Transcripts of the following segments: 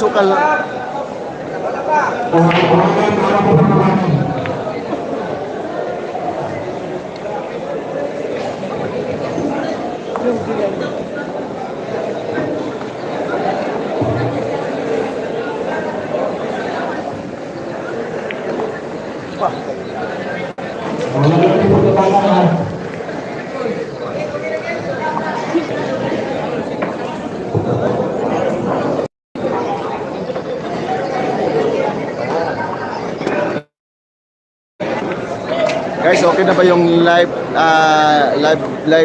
sukal. Guys, okay na ba yung live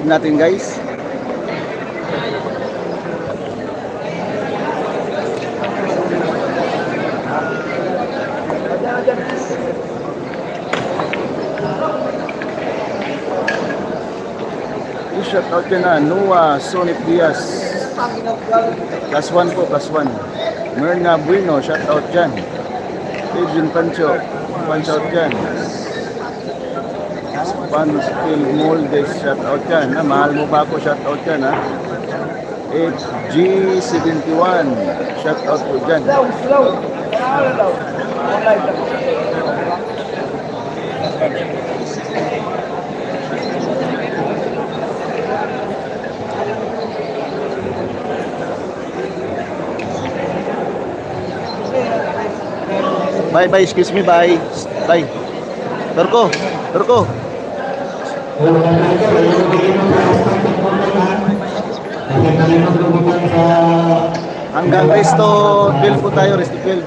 natin, guys? Shout out ka na, Noah Sonip Diaz. +1 po, +1. Myrna Bueno, shout out dyan. Adrian Pancho, punch out dyan. Panskil Moldes, shout out dyan. Mahal mo ba ako, shout out dyan, ha? G71, shout out po dyan. Bye, bye, excuse me, bye. Bye. Turko, Turko. Hanggang resto 12 po tayo, resto 12.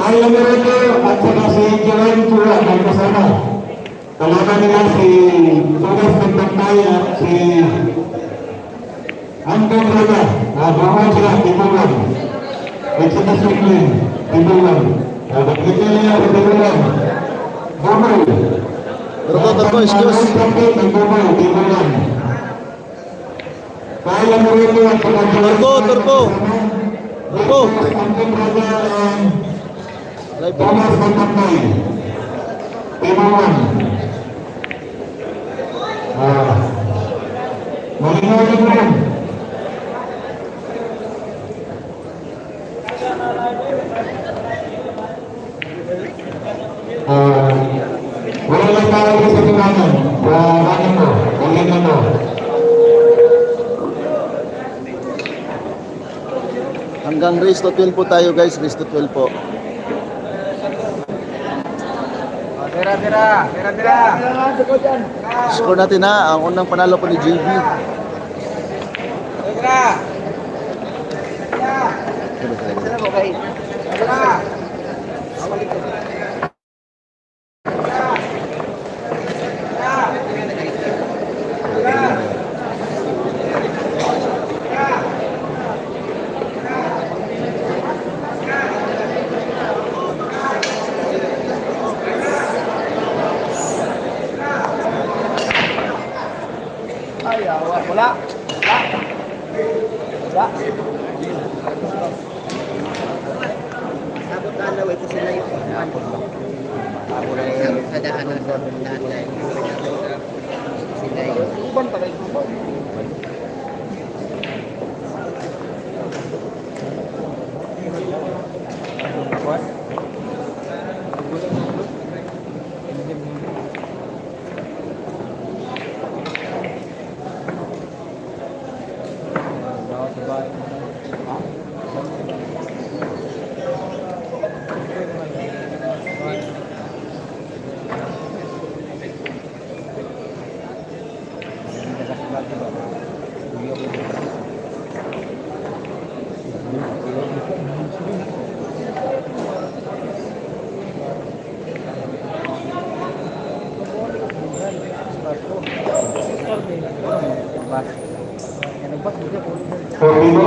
Alam mo ito at saka si Joel Tura ay kasama. Kalaban nila si Tugas Nagpagtay at si Anton Raga. Buwan sila, Timulan. At saka si Glenn, Timulan. Nagpagtay niya si Timulan. Bumay. Turko, excuse. Bumay, Timulan. Kaya mo ito at saka Turko. Anton Raga Live. Thomas Nagpagtay. Timulan. Malinaw na po yan. Wala lang tayo sa tinanong. Bakit mo? Ulit na mo. Hanggang resto 12 po tayo, guys, resto 12 po. Tira. Score natin, ha, ang unang panalo po ni JB. Tira. Wala. Sabot na laway ko sila yung kadaanan sa nanay. Sila yung Uban tagay uban.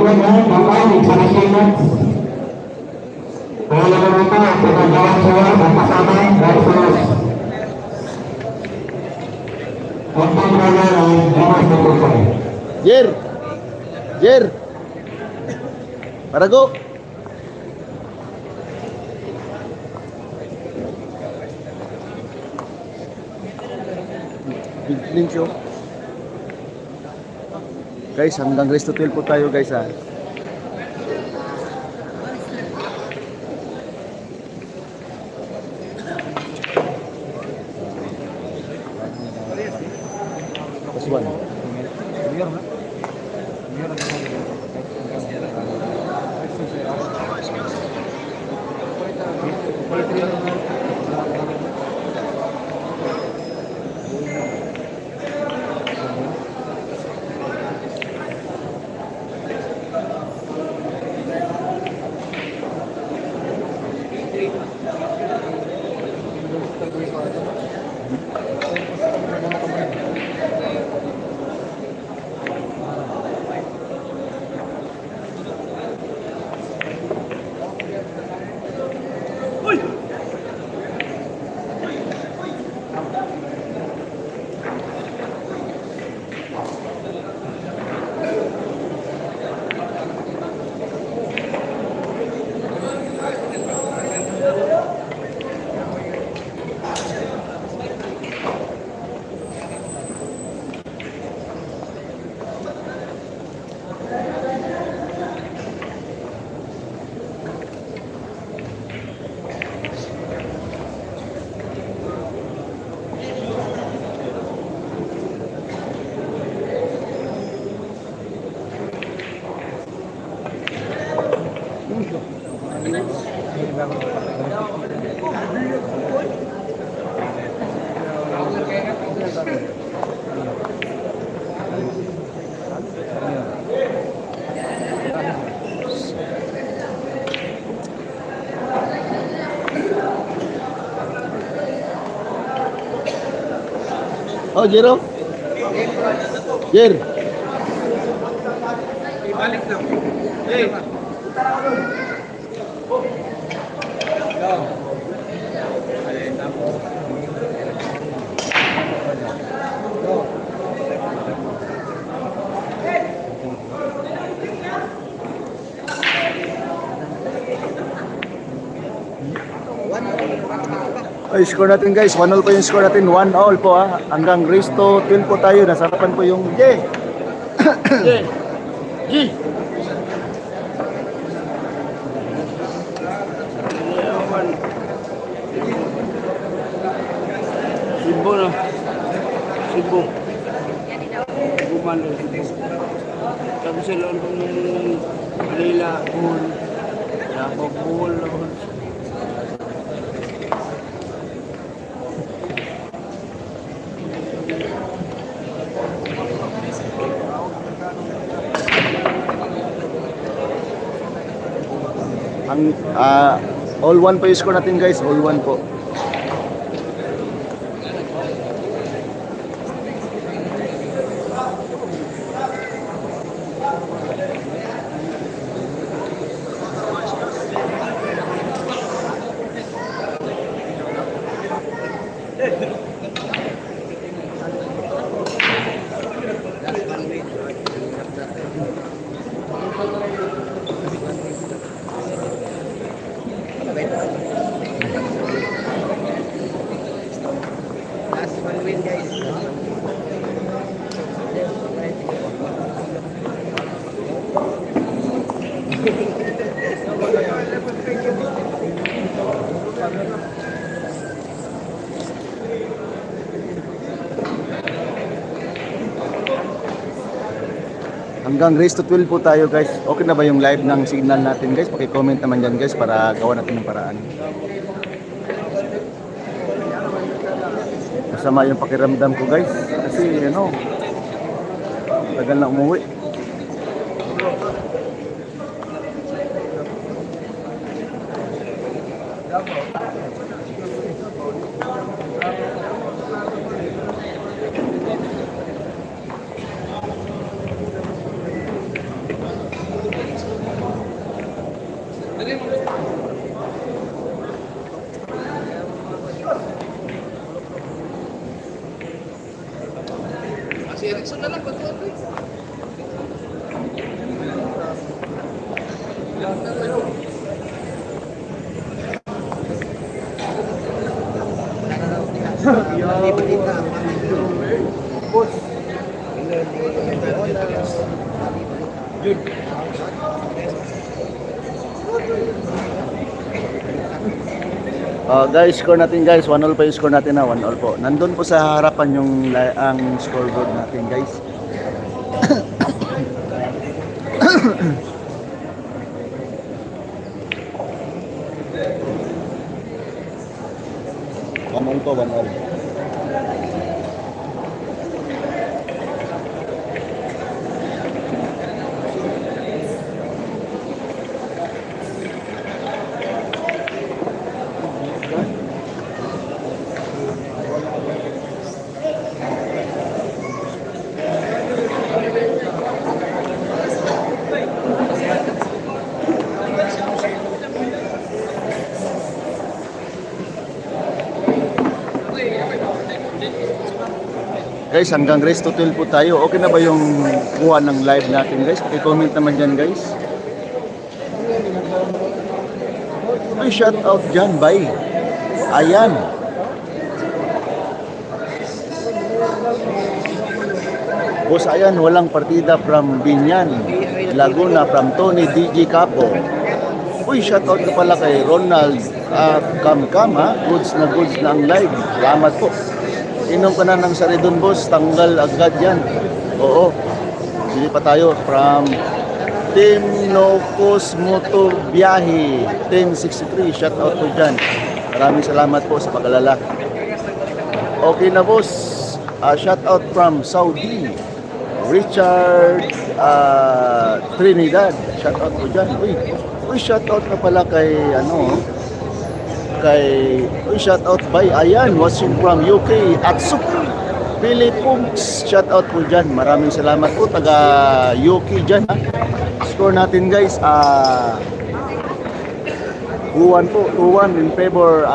Pagkakas na, babae, sarasilat. Wala naman ito, pinagawa siya, magkasama, versus Untung Raya ay Dimas Nagusay. Jer! Jer! Parago! Link show. Guys, hanggang Resto 12 po tayo guys ha. Kasuan. Oh, Jero? Jer? Balik lang. Hey. Ay, score natin guys, 1-0 po yung score natin, 1-all po ha. Hanggang Resto 12 po tayo, nasa harapan po yung J. G. Sibo na. Sibo. Bumalo. Tapos sila ng Manila, Buhol. Tapos Buhol. Ang all 1 po yung score natin guys, all 1 po. Last one win guys. Hanggang Resto 12 po tayo guys. Okay na ba yung live ng signal natin guys? Paki-comment naman dyan guys para gawa natin ng paraan. Masama yung pakiramdam ko guys. Kasi ano, tagal na umuwi. Guys, score natin guys. 1-all pa yung score natin na. 1-all po. Nandun po sa harapan yung ang scoreboard natin guys. One-all po, 1-all. Guys, hanggang race to 12 po tayo. Okay na ba yung kuha ng live natin guys? I-comment naman dyan guys. Ay, shout out dyan, bye. Ayan. Boss, ayan, walang partida from Binyan, Laguna, from Tony DJ Capo. Uy, shout out na pala kay Ronald Kamkam ha. Goods na ang live. Salamat po. Inom ka na ng saridon boss, tanggal agad yan. Oo. Sili pa tayo from Team Nocos Motor Biyahe 1063. Shout out po dyan. Maraming salamat po sa pag-alala. Okay na boss. Shout out from Saudi. Richard Trinidad. Shout out po dyan. Uy, shout out na pala kay shout out by Ayan watching from UK at Philippines. Shout out po dyan. Maraming salamat po taga UK dyan ha. Score natin guys 2-1 po, 2-1 in favor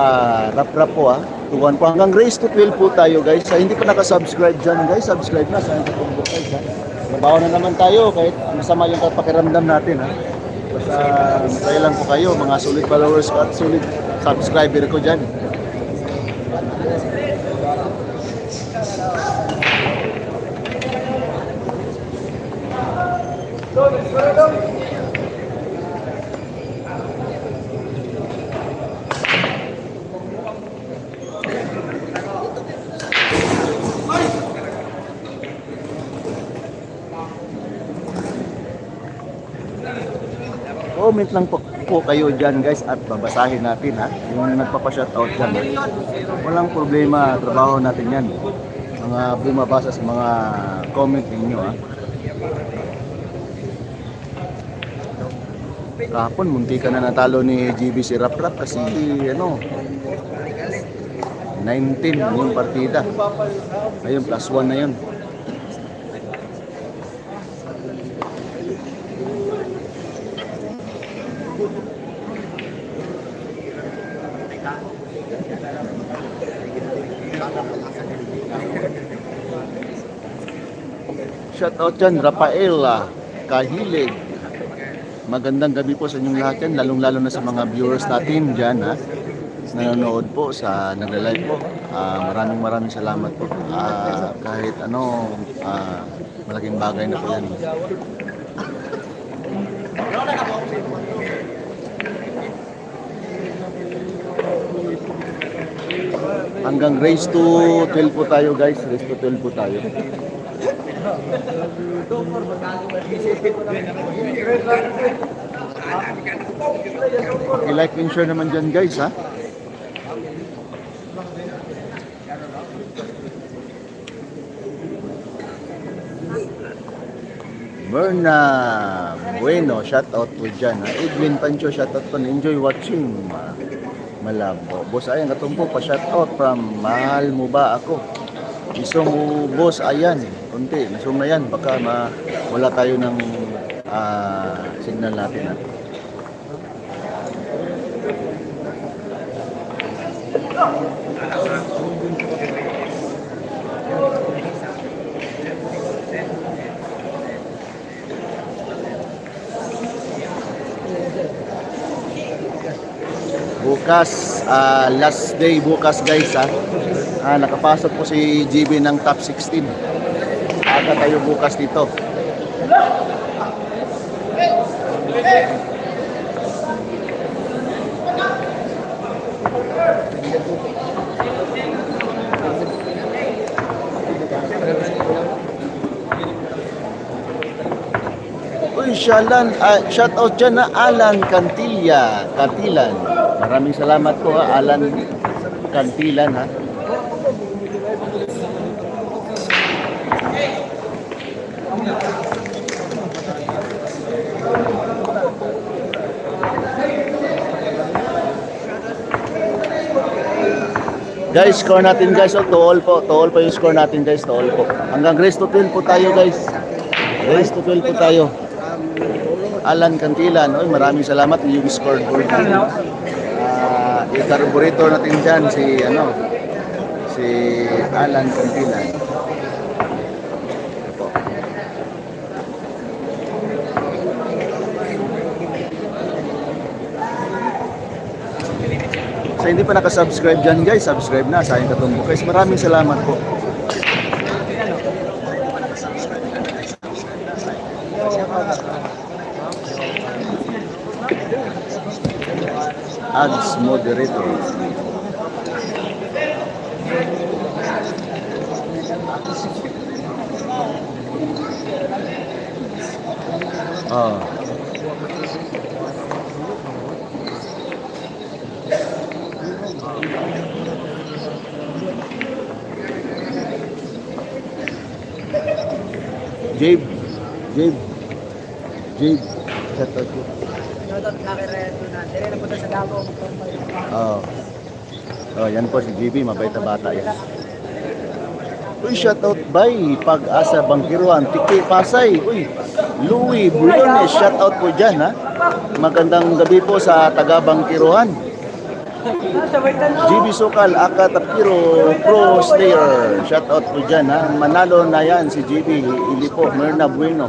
rap po ha. 2-1 po hanggang race to 12 po tayo guys. Hindi pa nakasubscribe dyan guys, subscribe na sa ating guys ha. Trabaho na naman tayo kahit masama yung pakiramdam natin ha. Basta masaya lang po kayo mga solid followers ko at solid subscriber ko dyan. Comment lang po kayo dyan guys at babasahin natin ha. Yung nagpapa-shoutout dyan. Walang problema, trabaho natin yan. Mga bumabasa sa mga comment ninyo ha. Kahapon munti ka na natalo ni GBC Rap kasi 19 yung partida. Ayun, +1 na yun. Shout out dyan, Rafaela Kahilig. Magandang gabi po sa inyong lahat yan, lalong-lalo na sa mga viewers natin dyan ha. Nanonood po sa nagla-live po. Maraming salamat po. Kahit malaking bagay na po yan. Hanggang race to 12 po tayo guys, race to 12 po tayo. I-like and share naman dyan guys ha. Berna Bueno, shout out po dyan ha. Edwin Pancho, shout out po. Enjoy watching Malabo. Boss Ayan, katumpo pa shout out from Mahal Mo Ba Ako. Iso mo boss Ayan, kunti, nasum na yan, baka wala tayo ng signal natin ha. Bukas, last day bukas guys ha. Nakapasok po si GB ng top 16. Aga tayo bukas dito. Uy, shout out dyan na Alan Cantilan. Maraming salamat po ha, Alan Cantilan ha. Guys, score natin guys, to all po yung score natin guys, to all po. Hanggang race to 12 po tayo guys. Race to 12 po tayo. Alan Cantilan, oy, maraming salamat yung scoreboard. Carburetor natin dyan si Alan Cantilan. Ito. Sa hindi pa nakasubscribe dyan guys, subscribe na sa aking katumbok guys. Maraming salamat po. Ads moderator. Oh. Jabe. Shout out po. Shoutout na kay Reto na. Dire na punta sa Davao. Oh, yan po si GB, mabait na bata yan. Uy, shoutout by Pag-asa Bangkiruan, Tiki Pasay. Uy, Louie Briones, shoutout po dyan ha. Magandang gabi po sa taga Bangkiruan. GB Sokal, Aka Tapiro, Pro Slayer, shoutout po dyan ha. Manalo na yan si GB, hindi po, Merna Bueno.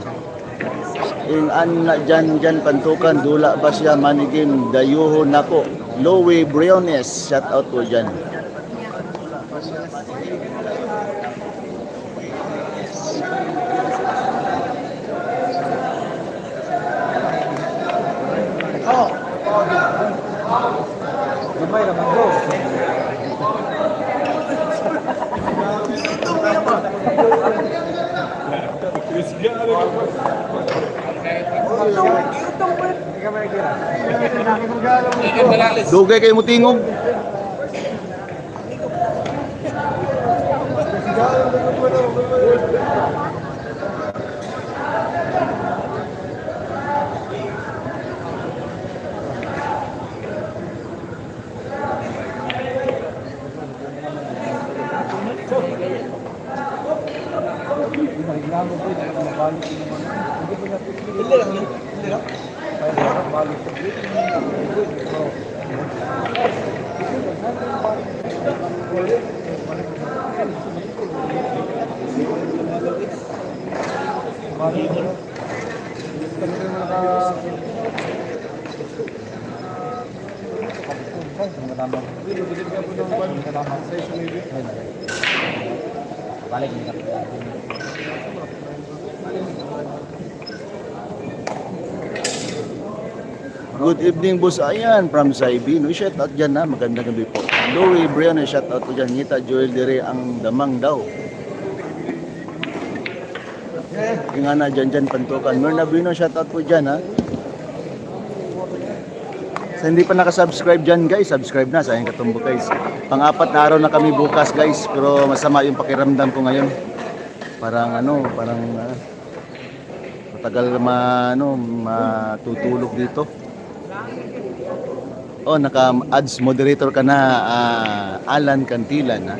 Ing na dyan pantukan, dula ba siya manigim, dayuho nako. Louie Briones, shoutout po dyan. Dugay kayo mo tingog. Good evening, boss. Ayan, from Saibino. Shout out dyan na. Magandang gabi po. Louie Brian, shout out po dyan. Ngita Joel Dire ang damang daw. Yung nga na dyan pantukan. Merna Bino, shout out po dyan ha. Sa hindi pa nakasubscribe dyan guys, subscribe na sa aking katumbok guys. Pang-apat na araw na kami bukas guys. Pero masama yung pakiramdam ko ngayon. Parang matagal matutulog dito. Oh, naka-ads moderator ka na, Alan Cantilan ha.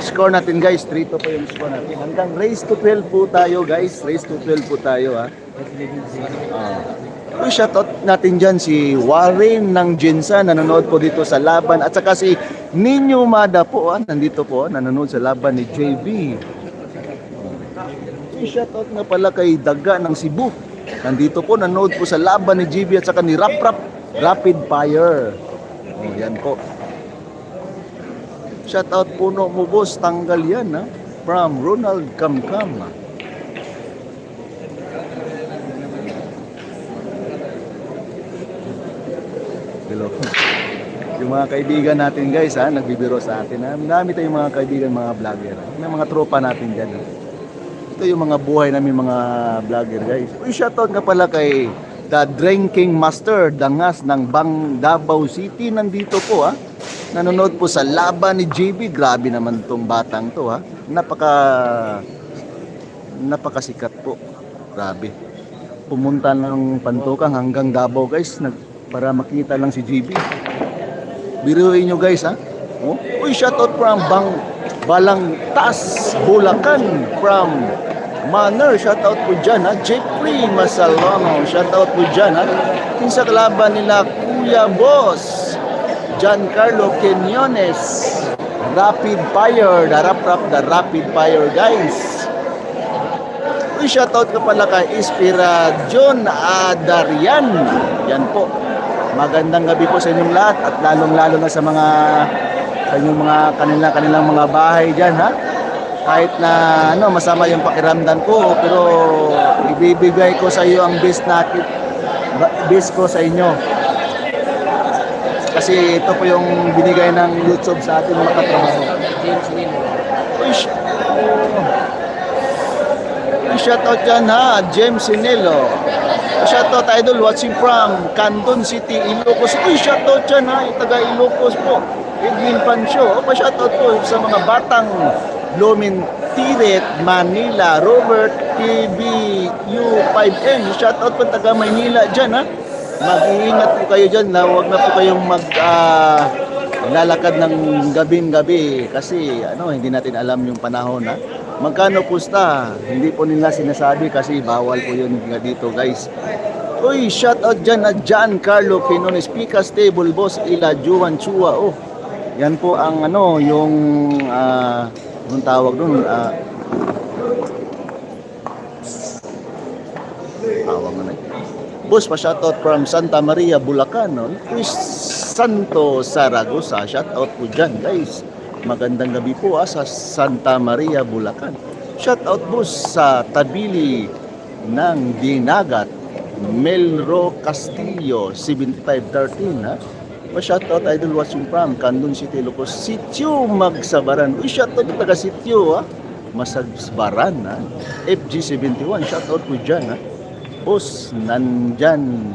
Score natin guys, 3-2 po yung score natin. Hanggang race to 12 po tayo guys, race to 12 po tayo ha. Uy, shoutout natin dyan si Warren ng Jinsan, nanonood po dito sa laban. At saka si Ninyo Mada po, nandito po, nanonood sa laban ni JB. Uy, shoutout nga pala kay Daga ng Cebu. Nandito po, nanonood po sa laban ni JB at saka ni Rapid Fire. Oh, yan po. Shoutout puno mo boss, tanggal yan ha. From Ronald Kamkam. Hello. Yung mga kaibigan natin guys ha, nagbibiro sa atin ha. Marami tayong mga kaibigan, mga vlogger. May mga tropa natin dyan ha. Ito yung mga buhay namin mga vlogger guys. Uy, shoutout nga pala kay The Drinking Master Dangas ng Davao City. Nandito po ha. Nanonood po sa laban ni JB. Grabe naman tong batang to ha. Napakasikat po. Grabe. Pumunta ng Pantukang hanggang Davao guys para makita lang si JB. Biruin nyo guys ha. Oh? Uy, shoutout from Balangtas, Bulacan. From Manner, shoutout po dyan ha. Jeffrey Masalano, shoutout po dyan ha. Kinsa kalaban nila Kuya Boss Giancarlo Quinones, Rapid Fire, the Rapid Fire guys. Uy, shoutout ka pala kay Ispira John Adarian. Yan po. Magandang gabi po sa inyong lahat at lalong-lalo na sa inyong mga kanilang mga bahay diyan ha. Kahit na masama yung pakiramdam ko, pero ibibigay ko sa iyo ang best ko sa inyo. Kasi ito po yung binigay ng YouTube sa ating mga katrabaho. Shoutout dyan ha, James Sinelo. Shoutout idol watching from Candon City, Ilocos. Uy, shoutout dyan ha, taga Ilocos po. Edwin Pancho. Shoutout po sa mga batang Lomintiret, Manila, Robert PBU5M. Shoutout po taga Maynila dyan ha. Mag-iingat po kayo dyan na huwag na po kayong lalakad ng gabing-gabi kasi hindi natin alam yung panahon ha. Magkano pusta? Hindi po nila sinasabi kasi bawal po yun dito guys. Uy, shoutout dyan na Giancarlo Quinones, Pika Stable Boss Ila Juan Chua. Oh, yan po ang yung anong tawag doon? Tawag na Boss, pa-shoutout from Santa Maria, Bulacan. Chris Santo Saragosa, shoutout po dyan guys. Magandang gabi po sa Santa Maria, Bulacan. Shoutout po sa Tabili ng Dinagat, Melro Castillo, 7513 ha. Pa-shoutout idol watching from Candon City, Ilocos, Sitio Magsabaran. Uy, shoutout taga Sitio ha. Masagbaran ha. FG71, shoutout po dyan ha. Boss, nandyan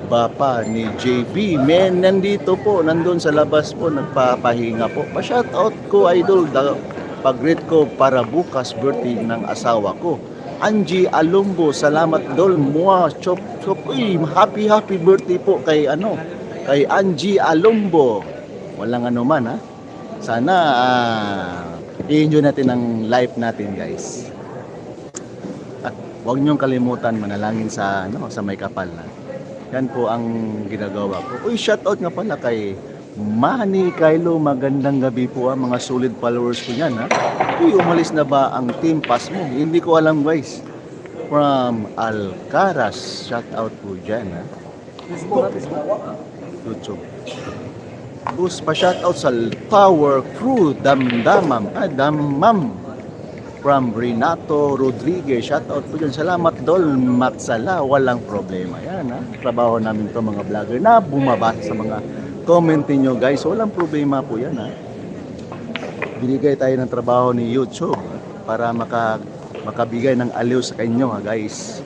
Bapa ni JB. Men, nandito po, nandun sa labas po, nagpapahinga po. Pa-shoutout ko, idol, pag-greet ko para bukas birthday ng asawa ko. Angie Alumbo, salamat dol, mua, chop. Uy, happy birthday po kay Angie Alumbo. Walang anuman ha. Sana i-enjoy natin ang life natin guys. At huwag niyong kalimutan manalangin sa may kapal na. Yan po ang ginagawa ko. Uy, shoutout nga pala kay Manny Kylo. Magandang gabi po mga solid followers ko yan ha. Uy, umalis na ba ang team pass mo? Hindi ko alam guys. From Alcaraz, shoutout po dyan ha. YouTube. Bus pa shoutout sa Power Crew Damdamam. From Renato Rodriguez, shoutout po dyan. Salamat dol, Matsala, walang problema. Yan ha, trabaho namin to mga vlogger na bumabasa sa mga comment niyo guys. Walang problema po yan ha. Binigay tayo ng trabaho ni YouTube para makabigay ng aliw sa inyo ha guys.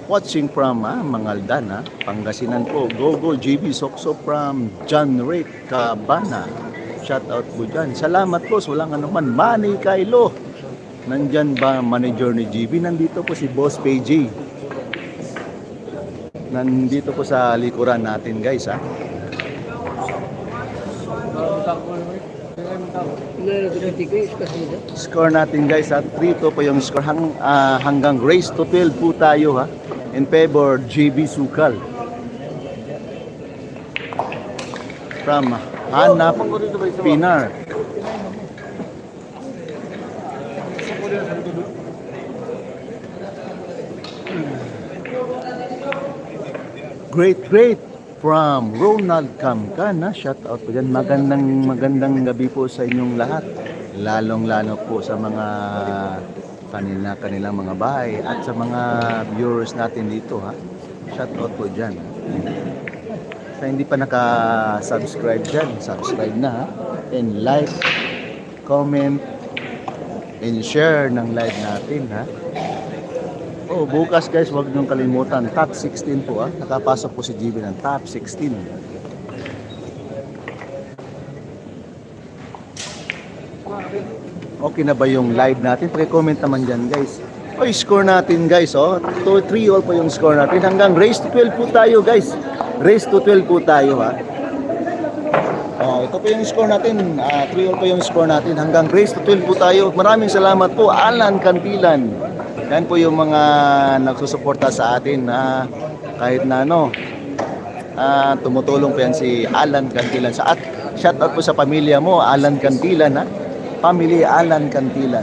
Watching from Mangaldan ha, Pangasinan po. Go JB Sokso from John Rick Cabana. Shoutout po dyan. Salamat po, walang anuman. Manny Kylo. Nandyan ba manager ni GB? Nandito po si Boss PJ. Nandito po sa likuran natin guys ha. Score natin guys ha. 3-2 po yung score hanggang race to 12 po tayo ha. in favor JB Sukal. From Hanap Pinar. Great from Ronald Camcana. Shout out po dyan. Magandang gabi po sa inyong lahat. Lalong-lalo po sa mga kanilang mga bahay at sa mga viewers natin dito, ha. Shout out po dyan. Sa hindi pa naka-subscribe dyan, subscribe na, ha. And like, comment, and share ng live natin, ha. Oh, bukas guys, huwag niyong kalimutan, top 16 po, ha. Nakapasok po si GB ng top 16. Okay na ba yung live natin? Paki-comment naman dyan guys. O, score natin guys, oh. 2-3 all po yung score natin. Hanggang race to 12 po tayo guys. Race to 12 po tayo, ha. Oh, ito po yung score natin. 3 all po yung score natin. Hanggang race to 12 po tayo. Maraming salamat po, Alan Cantilan. Yan po yung mga nagsusuporta sa atin na kahit na tumutulong po yan si Alan Cantilan. At shout out po sa pamilya mo, Alan Cantilan, ha. Family Alan Cantilan.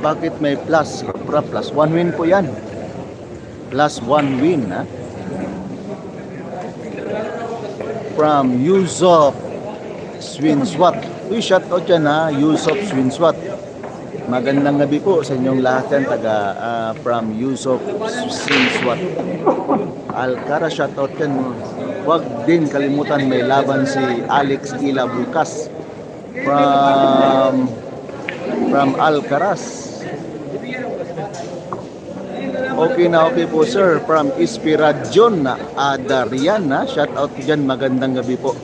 Bakit may plus? Plus 1 win po yan. Plus 1 win, ha? From Yusuf Swinswat. Uy, shout out yan, ha? Yusuf Swinswat. Magandang gabi po sa inyong lahat yan. From Yusuf Swinswat. Alcara, shout out yan. Huwag din kalimutan, may laban si Alex Ila bukas. From Alcaraz. Okay po sir, from Inspirajon na Adarian, ha. Shout out dyan, magandang gabi po.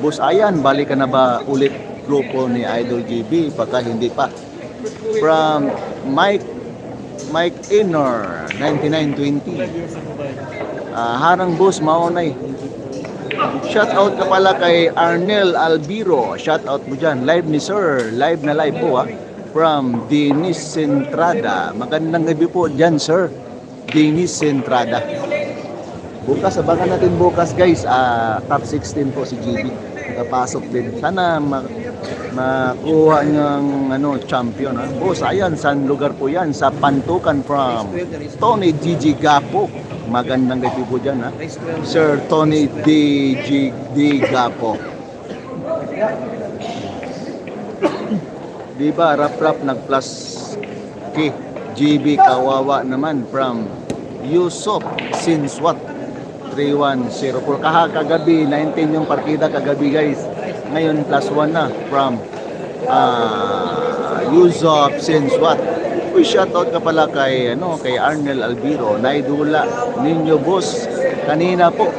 Boss Ayan, balik ka na ba ulit grupo ni Idol GB? Pagka hindi pa. From Mike Inor 9920. Harang boss, maunay. Shout out ka pala kay Arnel Albiro. Shout out mo dyan. Live ni sir, live na live po, ha. From Dennis Centrada. Magandang gabi po dyan sir, Dennis Centrada. Bukas, abangan natin bukas guys. Top 16 po si GB. Nakapasok din. Sana makuha niyang champion, ha. Boss, ayan, saan lugar po yan? Sa Pantukan from Tony DG Gapo. Magandang gabi po dyan, ha. Sir Tony DG Gapo. Diba, rap nag-plus K. GB kawawa naman from Yusuf Sinswat 3104. Kagabi 19 yung partida kagabi guys. Ngayon plus 1 na from Yusuf Sinswat. Uy, shoutout ka pala kay Arnel Albiro. Naidula ninyo boss kanina po.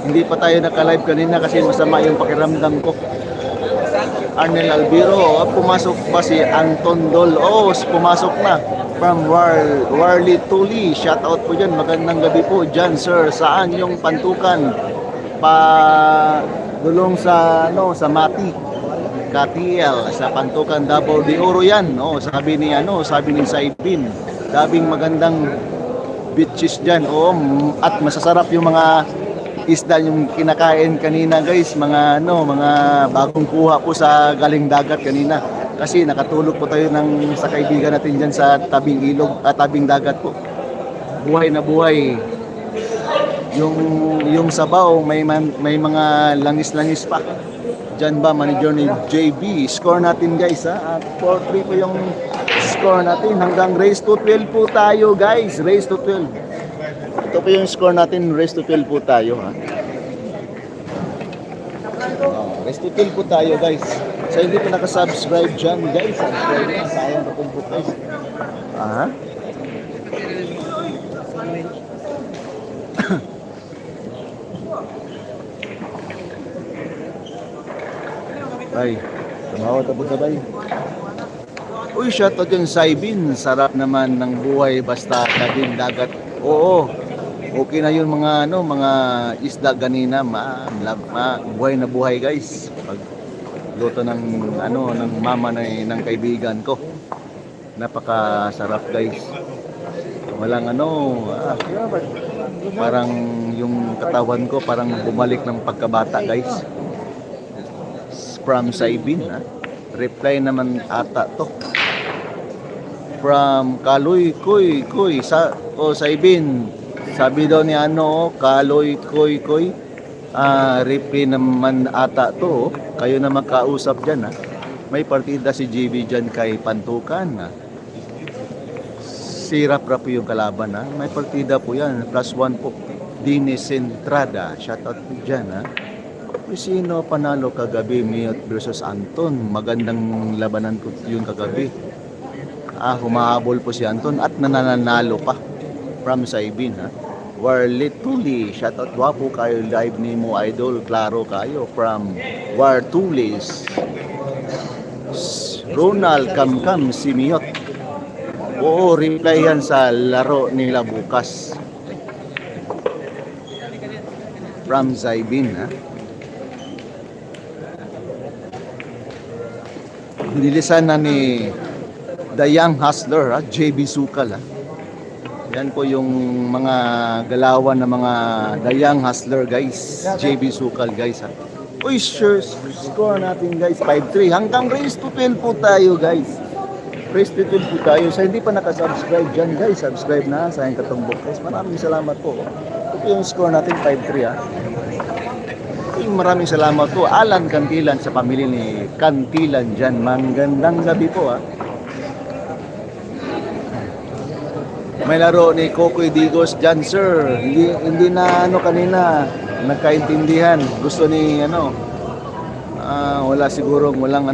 Hindi pa tayo naka-live kanina kasi masama yung pakiramdam ko. Arnel Albiro, pumasok pa si Anton Dol. Pumasok na from Warli Tuli. Shout out po dyan, magandang gabi po dyan sir. Saan yung Pantukan? Dulong sa Mati KTL, sa Pantukan Davao de Oro yan. Sabi ni Saibin, dabing magandang beaches dyan. At masasarap yung mga isda yung kinakain kanina guys, mga bagong kuha po sa galing dagat kanina. Kasi nakatulog po tayo sa kaibigan natin dyan sa tabing ilog at tabing dagat po. Buhay na buhay. Yung sabaw may mga langis-langis pa. Diyan ba manager ni JB? Score natin guys, ha. At 4-3 po yung score natin. Hanggang race to 12 po tayo guys. Race to 12. Ito po yung score natin, race to 12 po tayo, ha. Race to 12 po tayo guys. Sa hindi pa nakasubscribe dyan guys, subscribe na, sayang pa po guys. Ay, tumawad na po sabay. Uy, shoutout yung Saibin. Sarap naman ng buhay basta tabing dagat. Oo. Okay na yun mga ano, mga isda ganina, buhay na buhay guys. Pag luto ng ano ng mama ng kaibigan ko. Napakasarap guys. Walang ano, parang yung katawan ko parang bumalik ng pagkabata guys. From Saibin ha. Reply naman ata to. From Kaloy Koy sa Saibin. Sabi daw ni ano, Kaloy Koy. Reply naman ata to. Kayo na makausap dyan ha. May partida si JB dyan kay Pantukan ha. Sirap-rap yung kalaban ha. May partida po yan. +1 po. Dines Entrada. Shoutout po dyan ha. Sino panalo kagabi? Miyot versus Anton. Magandang labanan po yun kagabi. Humahabol po si Anton at nananalo pa. From Saibin ha. Warletuli. Shoutout wapo kayo. Live ni mo idol. Klaro kayo. From Wartulis. Ronald Kamkam si Miyot. Oo, reply yan sa laro nila bukas. From Saibin ha. Nilisan na ni The Young Hustler, JB Sukal. Yan po yung mga galawan ng mga The Young Hustler guys. JB Sukal guys ha. Uy, sure, score natin guys, 5-3. Hanggang race to 12 po tayo guys. Race to 12 po tayo. Sa hindi pa nakasubscribe dyan guys, subscribe na sa aking katumbok guys. Maraming salamat po. Ito yung score natin, 5-3 ha. Maraming salamat po Alan Cantilan sa pamilya ni Cantilan dyan. Magandang gabi po ha. May laro ni Kokoy Digos dyan sir. Hindi na ano kanina nagkaintindihan. Gusto ni ano wala siguro walang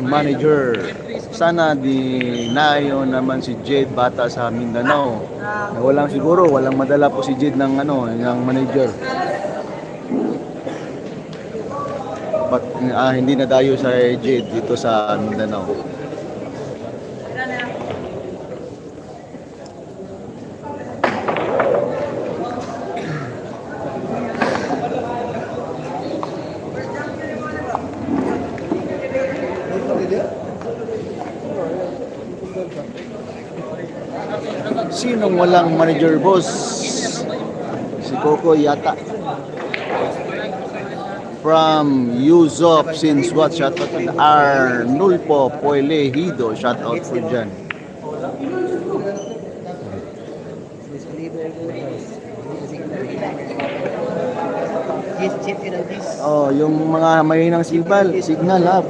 manager. Sana dinayo naman si Jade bata sa Mindanao. Walang madala po si Jade ng ng manager. But hindi na dayo sa Jade dito sa Mindanao. Sinong walang manager boss? Si Coco yata. From Yuzop since what? Shoutout to Arnulfo Poelehido. Shoutout po dyan. Yung mga mahinang signal ha.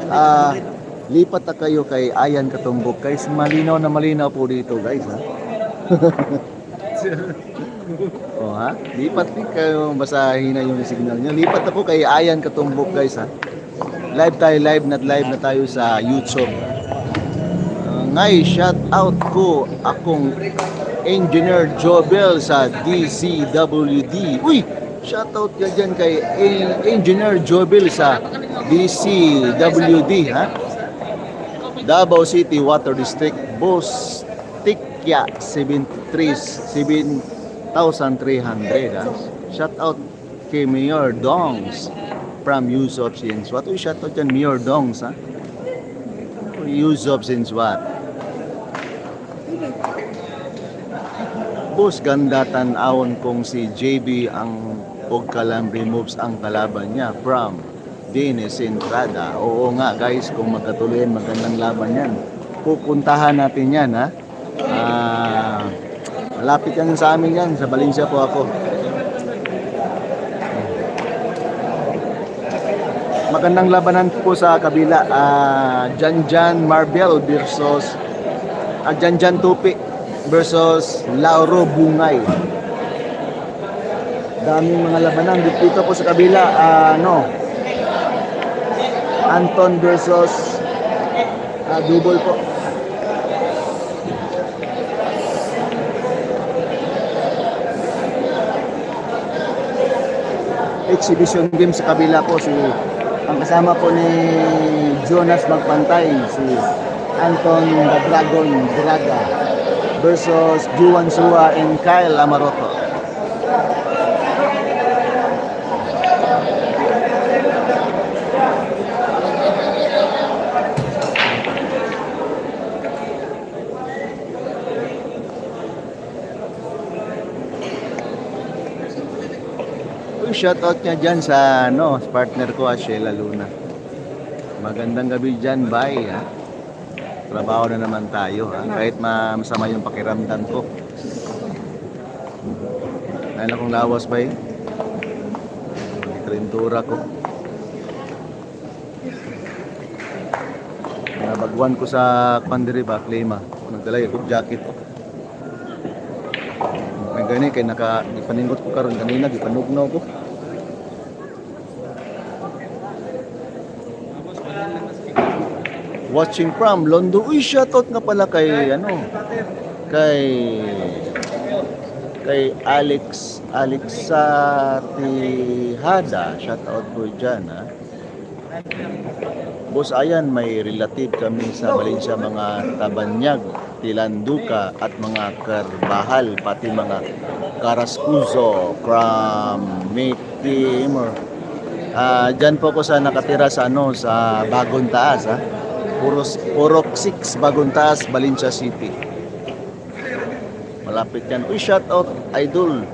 Lipat na kayo kay Ayan Katumbok guys. Malinaw na malinaw po dito guys ha. Lipat din kayo, basahin na yung signal nyo. Lipat na po kay Ayan Katumbok guys ha. Live na tayo sa YouTube. Ngay shout out ko akong Engineer Jobel sa DCWD. Uy, shout out ka dyan kay Engineer Jobel sa DCWD ha. Davao City Water District Boss Tikya 7,300 Shout out kay Mayor Dongs from Yusuf Sinswat. Uy, shout out yan Mayor Dongs ha. Yusuf Sinswat. Boss ganda tan-awon kung si JB ang pagkalam removes ang kalaban niya from Dines Entrada. Oo nga guys, kung magkatuloy magandang laban yan. Pupuntahan natin yan ha. Malapit yan sa amin yan. Sa Valencia po ako. Magandang labanan po sa kabila. Janjan Marbel versus Janjan Tupi versus Lauro Bungay. Daming mga labanan. Dito po sa kabila. Anton versus Double po. Exhibition game sa kabila po ang kasama po ni Jonas Magpantay, si Anton the Dragon Draga versus Juan Sua and Kyle Amaroto. Shoutout niya dyan sa partner ko, Sheila Luna. Magandang gabi dyan, bye. Ha? Trabaho na naman tayo. Ha? Kahit masama yung pakiramdam ko. Nailan kong lawas ba eh? Trintura ko. Nabagwan ko sa Pandiri ba, Klima. Nagdala yung jacket. May gani, kaya ipaningot ko karon kanina, ipanugnaw ko. Watching from London. Uy, shoutout nga pala kay kay Alex Tihada. Shoutout po dyan, ha. Boss, ayan, may relative kami sa Valencia, mga Tabanyag, Tilanduca at mga Carbahal, pati mga Carascuzo from Mikimor. Dyan po ko sa nakatira sa sa Bagong Taas, ha. Purok 6, Bagong Taas, Valencia City. Malapit yan. Uy, shout out Idol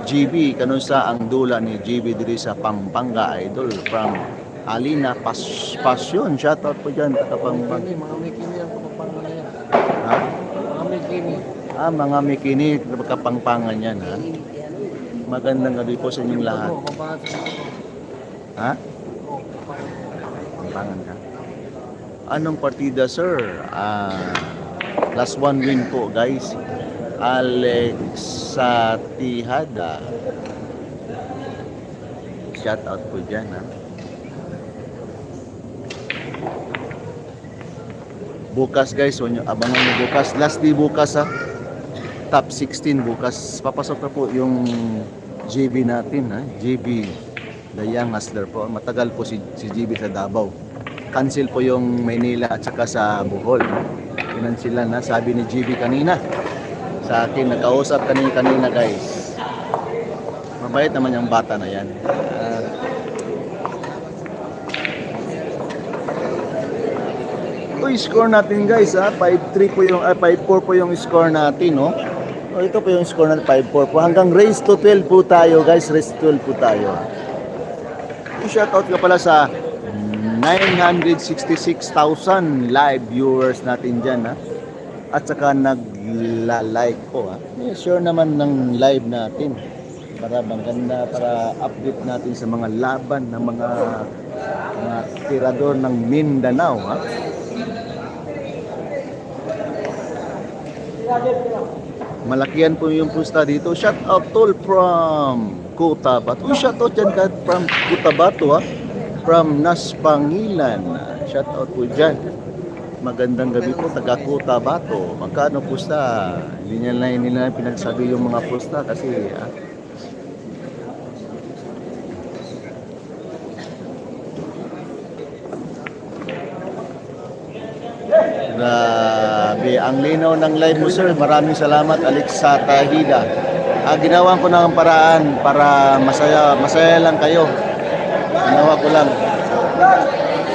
GB, kanun sa ang dula ni GB diri sa Pampanga, Idol, from Alina Passion. Shout out po dyan, Pampanga. Mga Mikini ang kapampangan na yan. Ha? Mga Mikini. Mga Mikini, Kapampangan yan, ha. Magandang gabi po sa inyong lahat. Ha? Pampangan ka. Anong partida, sir? Last one win po, guys. Alex Tihada. Shout out po dyan, ha. Bukas, guys, abangan nyo bukas. Last day bukas, ha. Top 16 bukas. Papasok na po yung JB natin, ha. JB, the young hustler po. Matagal po si JB sa Davao. Cancel po yung Maynila at saka sa Bohol. Kinansilan na, sabi ni JB kanina. Sa akin, nakausap kanina, guys. Mabait naman yung bata na yan. Score natin, guys, ha. 5-3 po yung 5-4 po yung score natin, no. Ito po yung score natin, 5-4 po. Hanggang race to 12 po tayo, guys. Race to 12 po tayo. I-shoutout ka pala sa 966,000 live viewers natin dyan, ha. At saka nag-like po, ha. Sure naman ng live natin para maganda, para update natin sa mga laban ng mga tirador ng Mindanao, ha. Malakihan po yung pusta dito. Shout out tol from Cotabato. Shout out dyan ka from Cotabato, ha. From Naspangilan. Shout out po dyan. Magandang gabi po, taga Cotabato. Magkano pusta? Hindi nila pinagsabi yung mga pusta kasi grabe, ang linaw ng live mo, sir. Maraming salamat, Alex Tihada. Ginawan ko ng paraan para masaya lang kayo. Ginawa ko lang.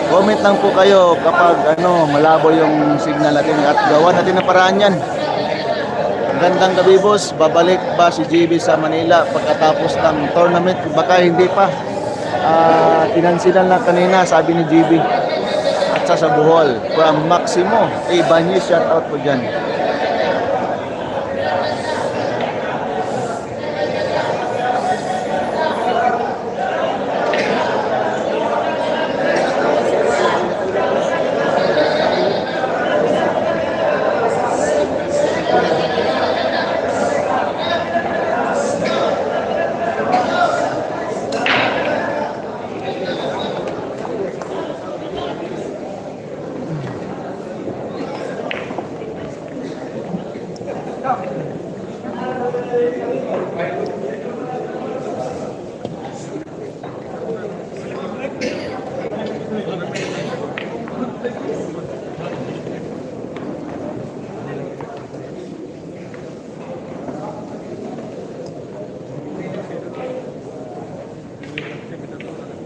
Comment lang po kayo kapag malabo yung signal natin at gawa natin ng paraan yan. Gandang gabi, boss. Babalik ba si JB sa Manila pagkatapos ng tournament? Baka hindi pa. Tinansilan lang kanina, sabi ni JB. At sa Bohol, from Maximo. Ibanez, shout out po dyan.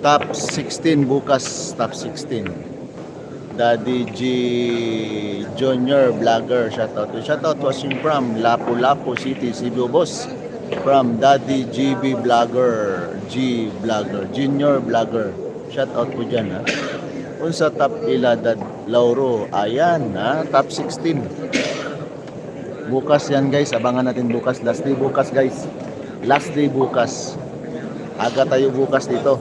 Top 16 bukas, top 16. Daddy G Junior Vlogger, shoutout to watching from Lapu-Lapu City, Cebu boss. From Daddy GB Vlogger, G Vlogger, Junior Vlogger. Shoutout po dyan ha. Unsa top ila dad Lauro, ayan ha, top 16. Bukas yan guys, abangan natin bukas. Last day bukas guys. Last day bukas. Aga tayo bukas dito.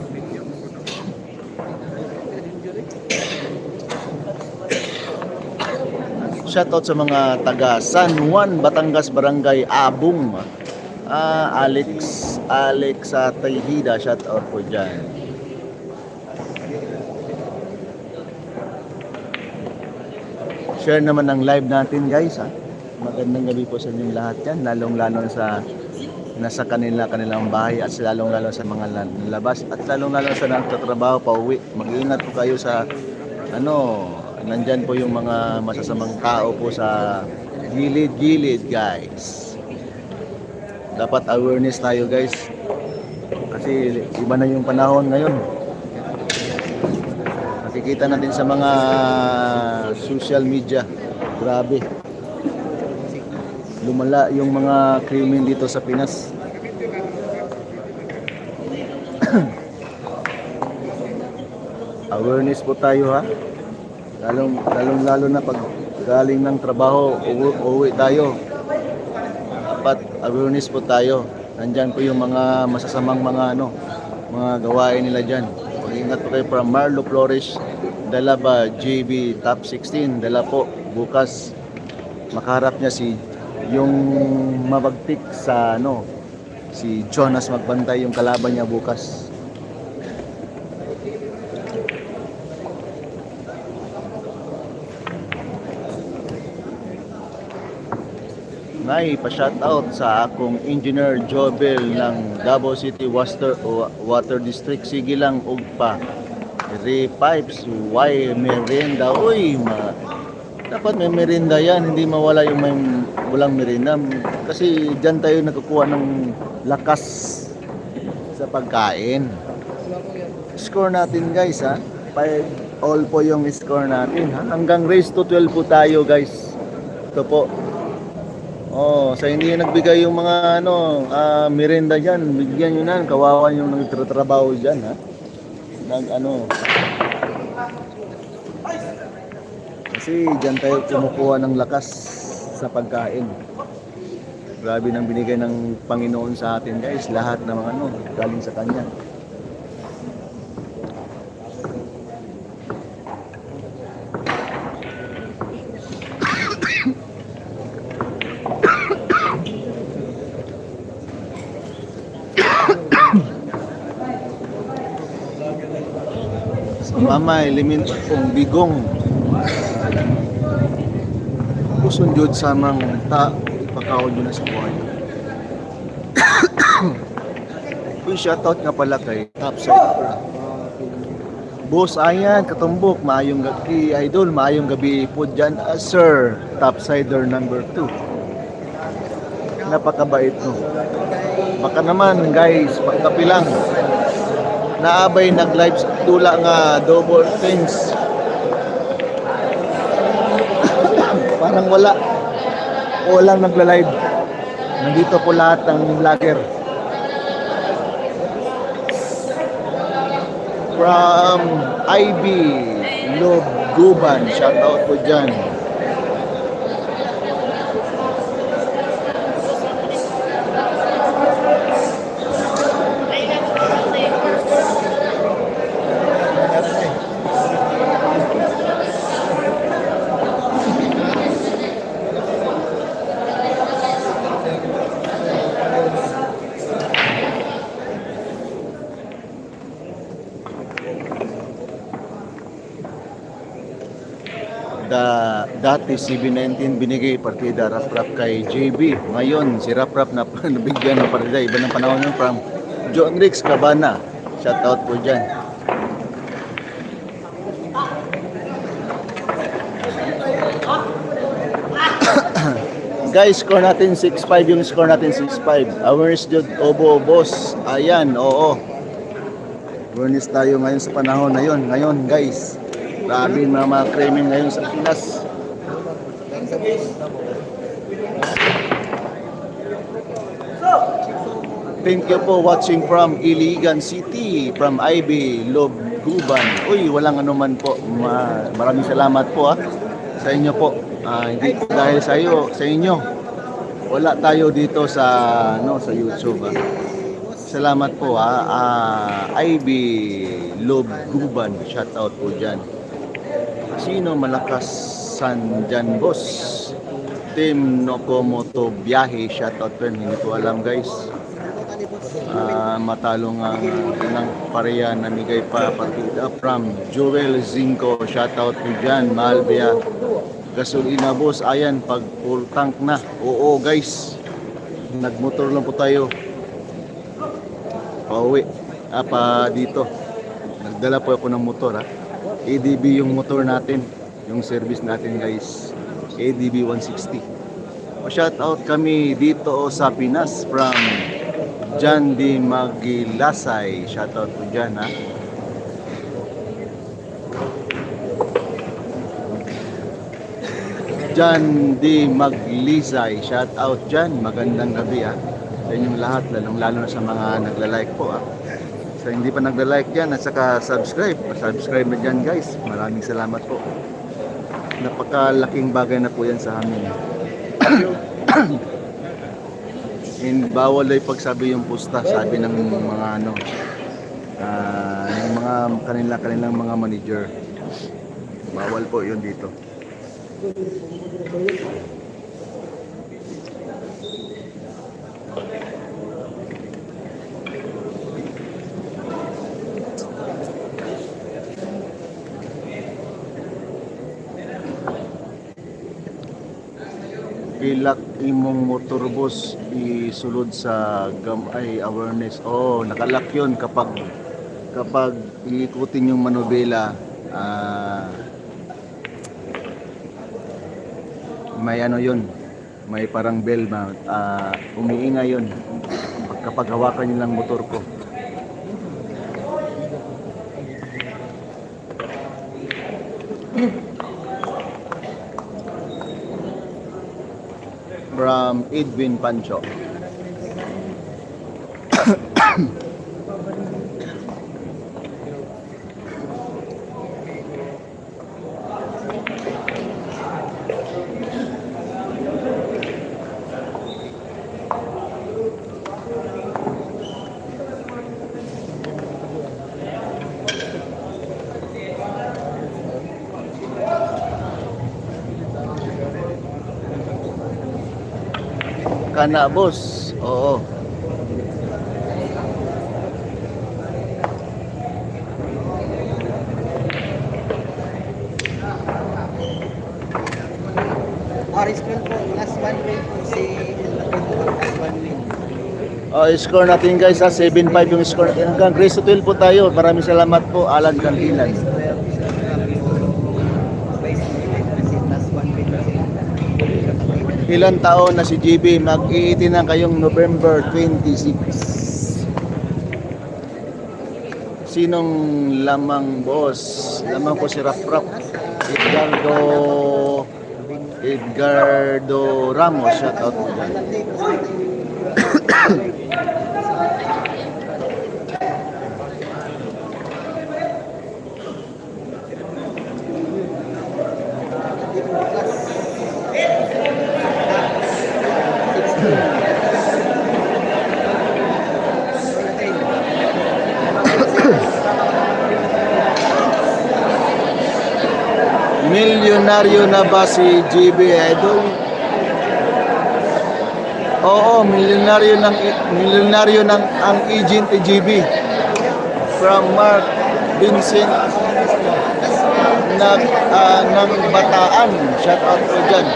Shoutout sa mga taga San Juan, Batangas, Barangay Abong. Alex sa Tayhida, shoutout po dyan. Share naman ang live natin guys ha. Magandang gabi po sa inyong lahat yan, lalong-lalo sa nasa kanilang bahay at lalong-lalo sa mga labas at lalong-lalo sa nagtatrabaho pa uwi. Mag-iingat po kayo sa nandyan po yung mga masasamang tao po sa gilid-gilid guys. Dapat awareness tayo guys. Kasi iba na yung panahon ngayon. Nakikita natin sa mga social media. Grabe. Lumala yung mga krimen dito sa Pinas. Awareness po tayo ha. Lalo na pag galing ng trabaho, uwi tayo. Dapat awareness po tayo. Nandyan po yung mga masasamang mga gawain nila dyan. Mag-ingat po kayo. From Marlo Flores, dala ba JB top 16, dala po bukas makaharap niya yung mabagtik sa si Jonas Magbantay, yung kalaban niya bukas. Ngay pa-shoutout sa akong Engineer Jobel ng Davao City Water District. Sige lang ugpa. Repipes, why merienda? Uy, dapat may merienda yan. Hindi mawala yung walang merienda. Kasi dyan tayo nakukuha ng lakas sa pagkain. Score natin guys ha. 5-all po yung score natin ha. Hanggang race to 12 po tayo guys. Ito po. Sa hindi nagbigay yung mga merienda diyan, bigyan niyo na, kawawa yung nagtatrabaho diyan ha. Kasi diyan tayo kumukuha ng lakas sa pagkain. Grabe nang binigay ng Panginoon sa atin guys, lahat ng mga galing sa kanya. Mamay, limin kong bigong puson jud sa mga ipakaon yun na sa buhay. Uy, shoutout nga pala kay Topsider Boss ayan, katumbok, maayong gabi idol, maayong gabi po dyan sir, Topsider number 2. Napakabait no. Baka naman guys, pagkapilang naabay nag-live tula nga double things. Parang walang nagla-live. Nandito po lahat ng vlogger. From IB Love Guban, shout out po dyan. Dati CB19 binigay partida Rap kay JB. Ngayon si Rap na nabigyan ng partida. Iba ng panahon yun from John Rix Cabana. Shout out po dyan. Guys, score natin 6-5 yung score natin 6-5. Awareness Jod Obo boss. Ayan, oo. Lunes tayo ngayon sa panahon na yon. Ngayon guys, grabe mga krimen ngayon sa Pinas. Thank you po watching from Iligan City, from IB Lobguban. Uy, walang anuman po. Maraming salamat po sa inyo po. Hindi po dahil sa inyo. Wala tayo dito sa YouTube. Salamat po IB Lobguban. Shout out po diyan. Sino malakasan diyan, boss? Team Nokomoto Biyahe. Shout out friend. Hindi ko alam guys. Matalo nga ng pareya namigay pa partida from Joel Zinco. Shoutout po dyan, Malvia. Gasolina boss, ayan, pag full tank na. Oo guys, nagmotor lang po tayo. Pauwi, pa dito. Nagdala po ako ng motor ADB yung motor natin, yung service natin guys. ADB 160. Shoutout kami dito sa Pinas from Jan Di Magilasay. Shoutout po dyan Jan Di Maglisay. Shoutout dyan. Magandang gabi sa inyong lahat, lalong-lalo na sa mga nagla-like po Sa hindi pa nagla-like dyan at saka subscribe na dyan guys. Maraming salamat po. Napakalaking bagay na po yan sa amin. And bawal ay pagsabi yung pusta, sabi ng mga yung mga kanilang mga manager. Bawal po yun dito. Pilak imong motor boss isulod sa gamay awareness. Nakalak yun kapag iikutin yung manobela. May yun, may parang bell umiingay yun kapag hawakan nilang motor ko. From Edwin Pancho. Kana boss, oo. Orange Cream po, last one win po si last one win. Score natin guys 7-5 yung score natin. Hanggang Grace 12 po tayo. Maraming salamat po, Alan Cantilan. Ilan taon na si GB? Mag-iiti na kayong November 26. Sinong lamang boss? Lamang po si Rap Edgardo Ramos. Shout out po dyan. Milyonaryo na ba si GB Idol? Oo, milyonaryo ng ang agent ni GB. From Mark Vincent ng Bataan. Shout out po dyan.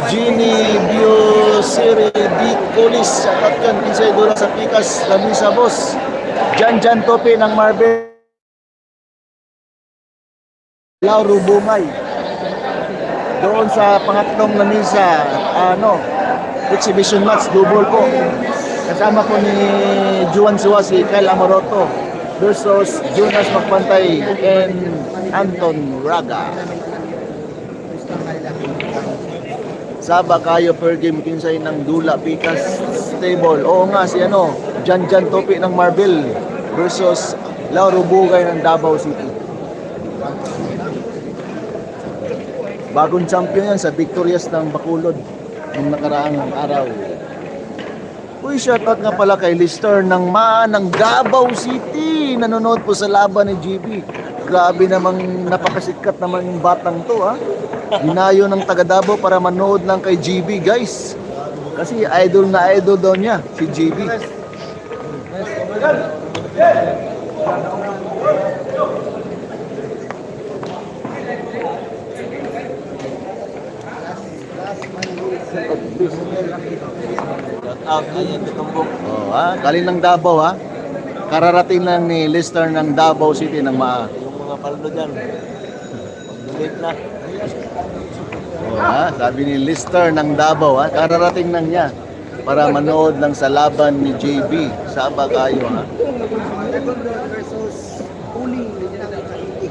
Gini Biosiri Di Colis. Shout out dyan. Kinsay doon sa Pikas. Lamisa boss. Jan Tope ng Marvel. Lauro Bumay. Doon sa pangatlong lamisa, exhibition match, double po. Kasama po ni Juan Suwa si Kyle Amoroto. versus Jonas Magpantay and Anton Raga. Saba kayo per game kinsay ng Dula Picas Stable. Oo nga si Jan Topi ng Marvel versus Lauro Bugay ng Davao City. Bagong champion yan sa Victorious ng Bacolod nung nakaraang araw. Uy, shoutout nga pala kay Lister ng Davao City. Nanonood po sa laban ni GB. Grabe namang napakasikat naman yung batang to, ha. Dinayo ng taga Davao para manood lang kay GB, guys. Kasi idol na idol daw niya, si GB. Oh, galing ng Davao, ha. Kararating lang ni Lister ng Davao City ng Yung mga paldo dyan. Mag-donate na. Sabi ni Lister ng Davao, ha. Kararating lang niya para manood lang sa laban ni JB. Saba kayo, ha. Versus Uli, Regional Cavite.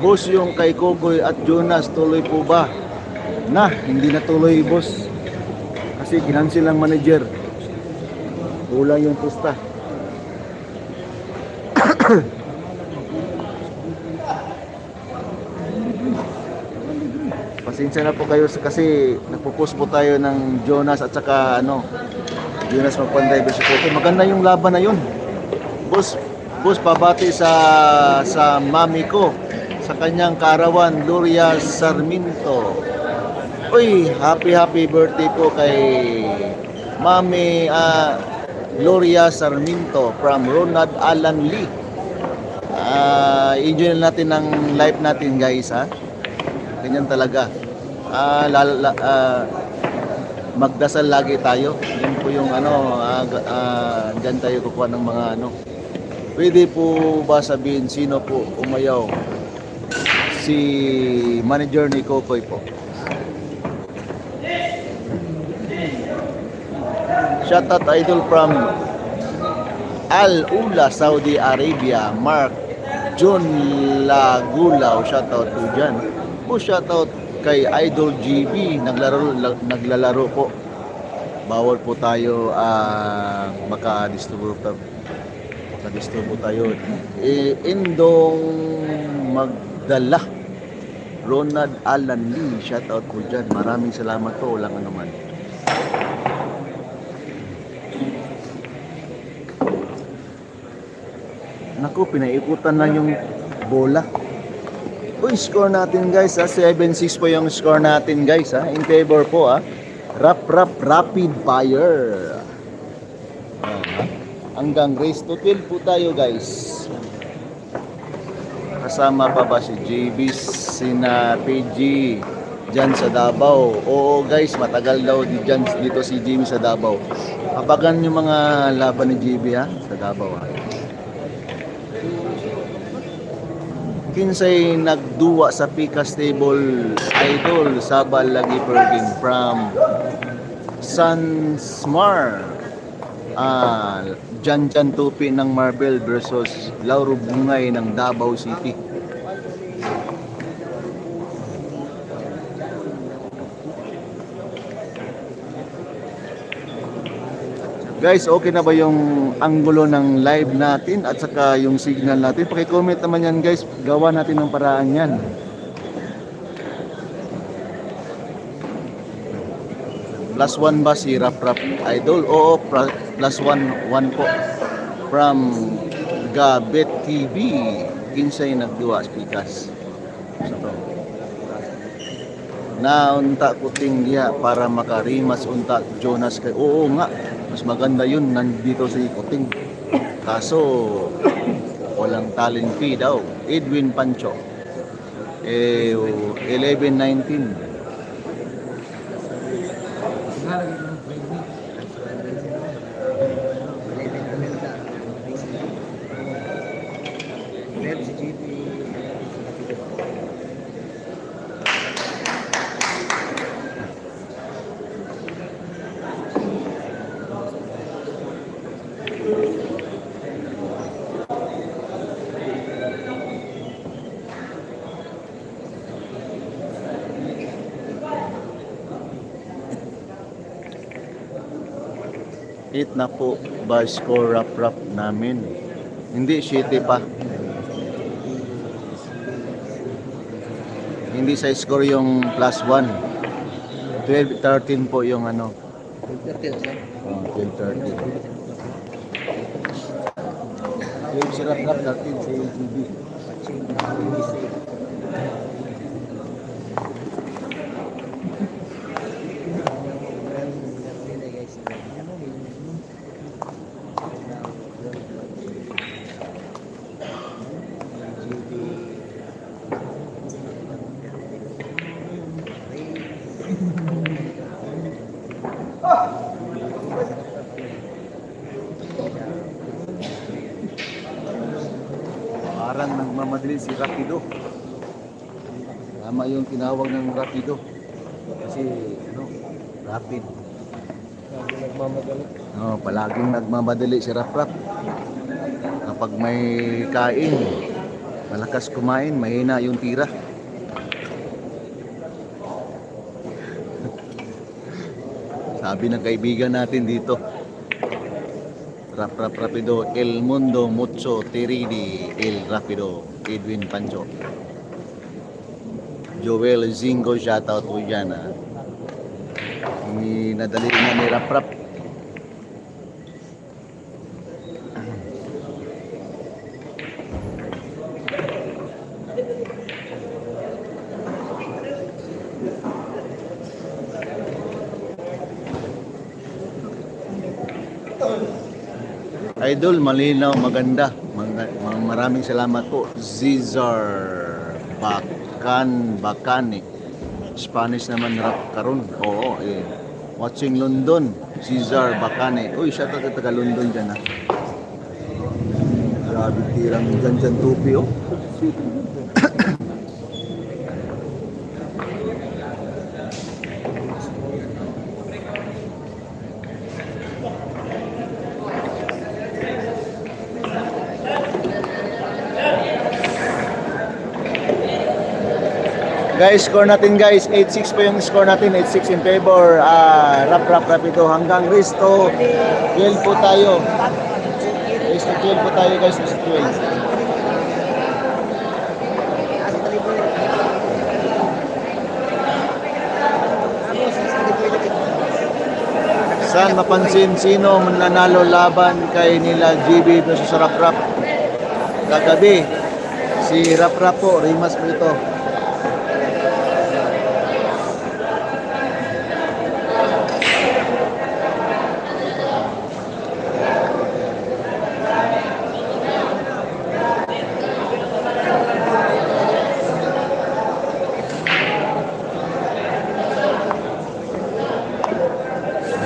Boss, yung kay Kogoy at Jonas, tuloy po ba? Hindi na tuloy, boss. Kasi kinansil ang manager. Kulang yung pusta. Pasensya na po kayo kasi nagpo-post po tayo ng Jonas at saka Jonas Magpantay versus Kogoy. Maganda yung laban na yun. Boss, pabati sa mami ko, sa kanyang karawan, Gloria Sarmiento. Uy, happy birthday po kay Mami Gloria Sarmiento from Ronald Alan Lee. Enjoy natin ang live natin, guys, ha. Ganyan talaga. Magdasal lagi tayo. Yan po yung dyan tayo kukuha ng mga Pwede po ba sabihin sino po umayaw? Si manager ni Kokoy po. Shoutout idol from Al Ula, Saudi Arabia, Mark John Lagulaw. Shoutout po dyan. Shoutout kay Idol GB, naglalaro po. Bawal po tayo makadisturbo tayo. Indong Magdala, Ronald Alan Lee, shoutout po dyan. Maraming salamat po, walang anuman. Naku, pinaikutan na yung bola. Uy, score natin, guys, 7-6 po yung score natin, guys, in favor po, rapid fire. Hanggang race to 12 po tayo, guys. Kasama pa ba si JB, sina PG dyan sa Davao? Oo, guys, matagal daw dito si Jimmy sa Davao. Kabagan yung mga laban ni JB, sa Davao, Kinsay nagduwa sa Pika Stable, idol, sabal lagi per game from Sansmar. Jan Tupi ng Marvel versus Lauro Bungay ng Davao City. Guys, okay na ba yung anggulo ng live natin at saka yung signal natin? Paki-comment naman yan, guys. Gawa natin ng paraan yan. +1 ba si Rap Idol? Oo, +1 po. From Gabet TV. Kinsay nagduwa speakers. Naunta kuting diya para makarimas unta Jonas kay. Oo nga. Mas maganda yun nandito si Kuting. Kaso Walang talent fee daw. Edwin Pancho. 11-19. Si JP. Hit na po ba score rap namin? Hindi, 7 pa. Hindi sa score yung +1. 12-13 po yung ano. 12-13. 12 si rap 13 si GB. Parang nagmamadali si Rapido. Tama yung tinawag ng Rapido. Kasi rapid. Palaging nagmamadali si Rap. Kapag may kain, malakas kumain, mahina yung tira. Sabi ng kaibigan natin dito, Rapido, El Mundo Mucho Tiridi, El Rapido, Edwin Pancho. Joel Zingo, shoutout po dyan. Nadali na ni Rap. Idol, malinaw, maganda. Maraming salamat po. Zizar Bacani. Spanish naman rap karon. Oo, watching London. Zizar Bacani. Uy, siya taga London dyan ha. Grabe tirang dyan tupi oh. Guys, score natin guys, 8-6 po yung score natin, 8-6 in favor, Rap ito, hanggang race to 12 po tayo. Race to 12 po tayo guys, race to 12. Saan mapansin sino mananalo laban kay nila GB versus Rap. Kagabi, si Rap po, Rimas po ito.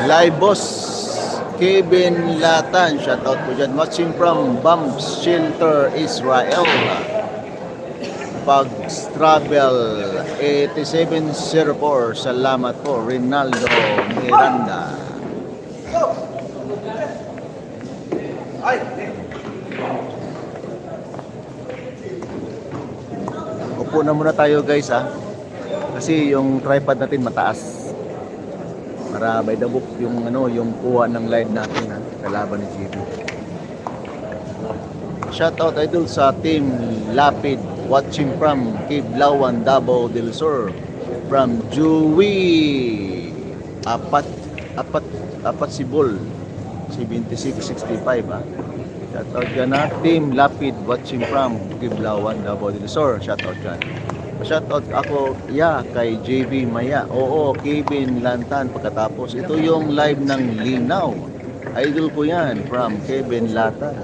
Live boss Kevin Latan, shoutout po dyan, watching from Bomb Shelter, Israel. Bugs Travel 8704, salamat po. Rinaldo Miranda. Upo na muna tayo guys ha, kasi yung tripod natin mataas. Para by the book yung yung kuha ng live natin kalaban ni GB. Shoutout idol sa team Lapid, watching from Kiblawan, Davao del Sur, from Joey apat Sibol 7665 Shoutout dyan team Lapid, watching from Kiblawan, Davao del Sur. Shoutout dyan. Shoutout ako kay JB Maya. Oo, Kevin Lantan. Pagkatapos, ito yung live ng Linaw. Idol ko yan from Kevin Lantan.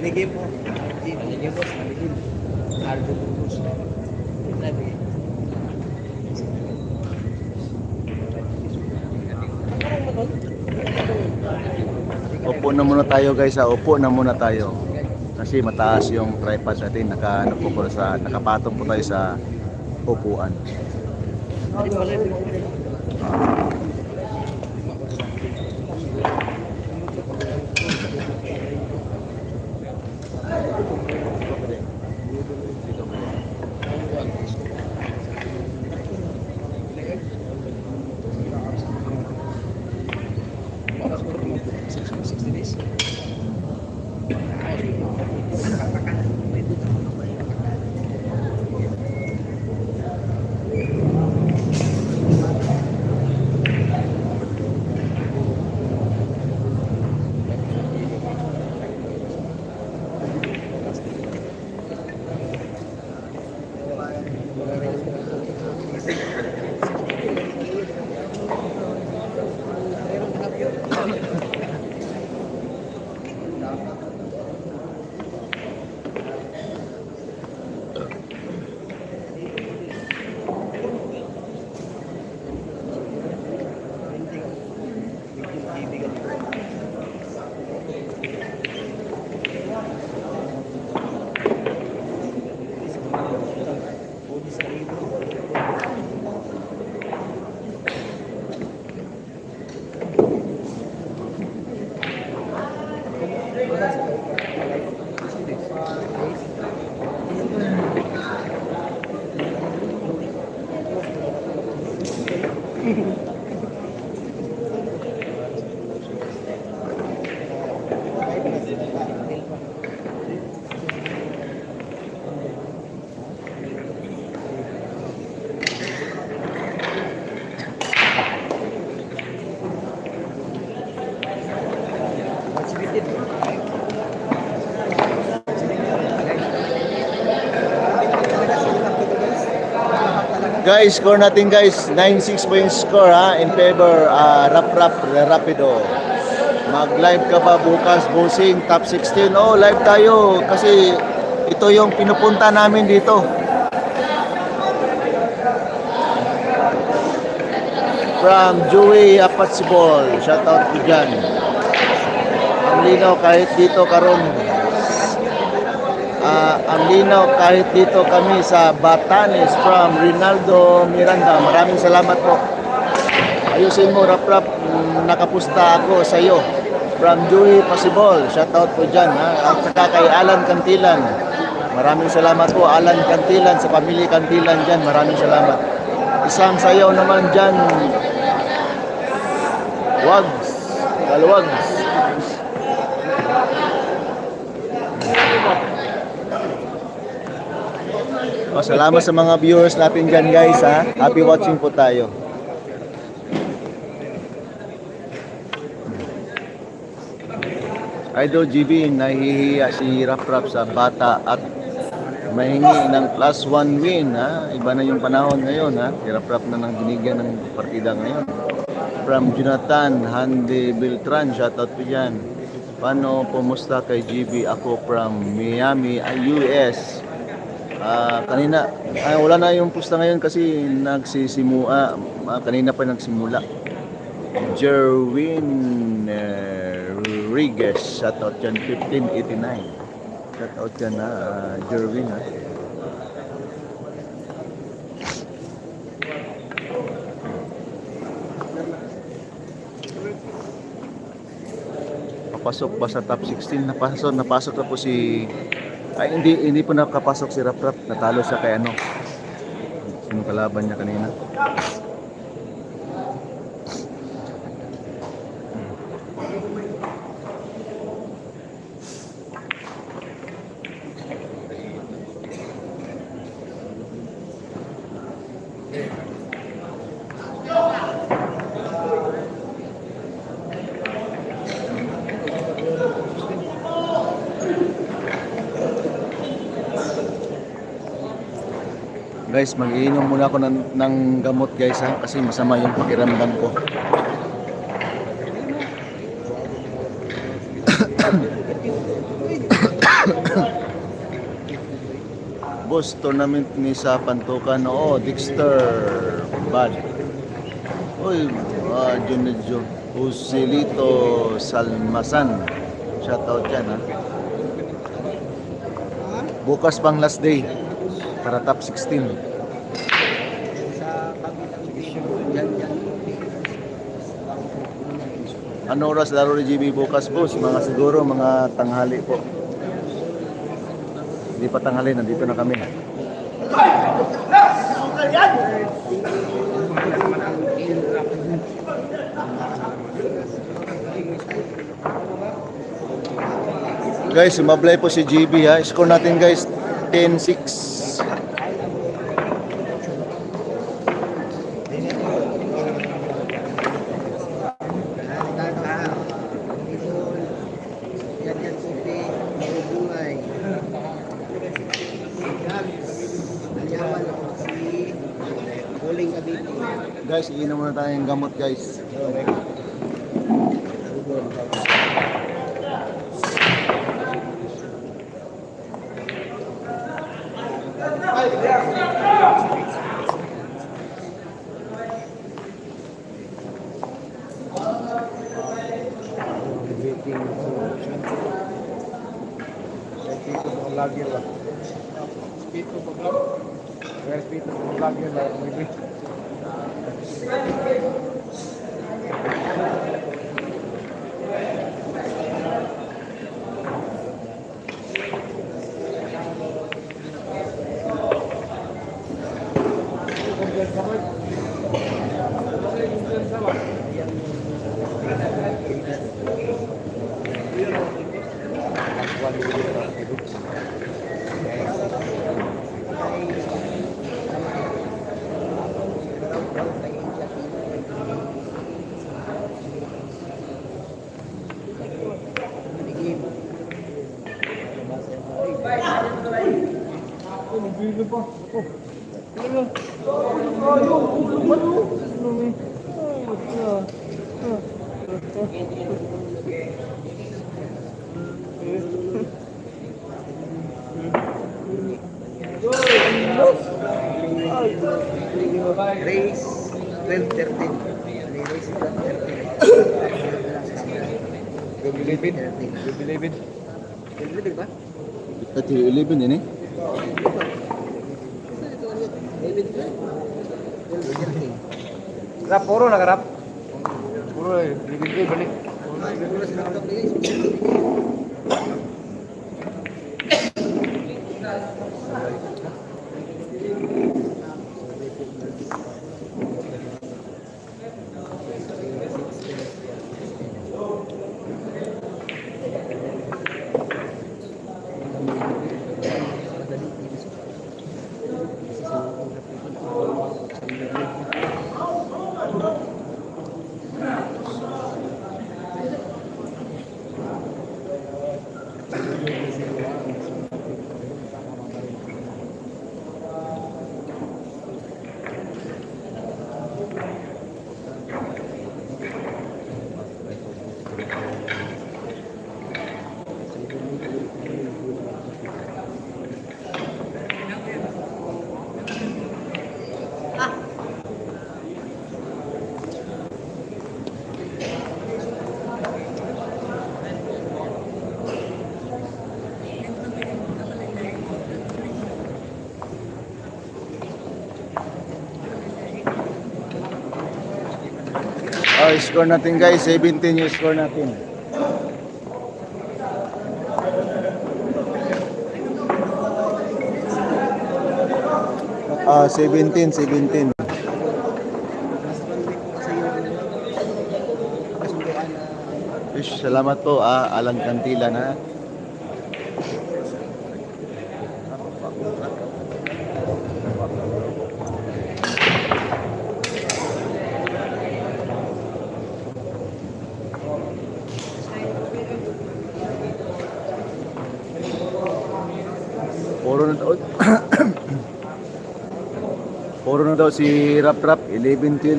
Maligim po. Maligim boss, maligim. Aldo boss. Sabi. Upo na muna tayo guys ha, upo na muna tayo. Kasi mataas yung tripod natin, nakapatong po tayo sa upuan. Guys, score natin guys, 9-6 po yung score ha, in favor Rapido. Mag-live ka ba bukas, bossing, top 16? Oh, live tayo kasi ito yung pinupunta namin dito. From Joey Apatsibol, shout out po dyan. Ang linaw kahit dito karon. Ang linaw kahit dito kami sa Batanes from Rinaldo Miranda. Maraming salamat po. Ayusin mo, rap-rap, nakapusta ako sa iyo. From Joey Pasibol, shout out po dyan. Ha? At saka kay Alan Cantilan. Maraming salamat po, Alan Cantilan, sa pamilya Cantilan dyan. Maraming salamat. Isang sayaw naman dyan. Wags, Galwags. Oh, salamat sa mga viewers natin dyan guys ha. Happy watching po tayo. Idol GB, nahihiya si Rap sa bata at mahingi ng +1 win ha. Iba na yung panahon ngayon ha. Si Rap na nang binigyan ng partida ngayon. From Jonathan Hande Beltran, shoutout po dyan. Paano pumusta kay GB? Ako from Miami, US. Kanina, wala na yung pusta ngayon kasi nagsisimula, kanina pa nagsimula. Jerwin Rodriguez, shoutout dyan, 1589. Shoutout dyan na, Jerwin ha. Papasok ba sa top 16? Napasok na po si... Ay, hindi po nakapasok si Rap. Natalo siya kay ano. Sino kalaban niya kanina? Guys, mag-iinom muna ako ng gamot guys ha, kasi masama yung pakiramdam ko. Boss, tournament ni sa Pantukan. Oo, Dexter Bad. Uy, Junidjo. Joselito Salmasan. Shoutout yan, ha. Bukas pang last day para top 16. Sa kabilang division, yan. Ano oras laro ni GB bukas, boss? Siguro mga tanghali po. Hindi pa tanghali, nandito na kami. Guys, sumablay po si GB, ha. Score natin, guys, 10-6. Yan kopi, bungai. Alyawan si Boling Cavite. Guys, iinom muna tayong gamot, guys. Race 12-13. Race 12-13. Bilibid. 12-13 ba? Ito 11 ini. 12-13. Rap, puro nagarap. Puro, bilibid balik. Score natin, guys, 17 yung score natin. Ah, 17. Salamat po, Alan Cantila na. Puro na daw si Rap 11-12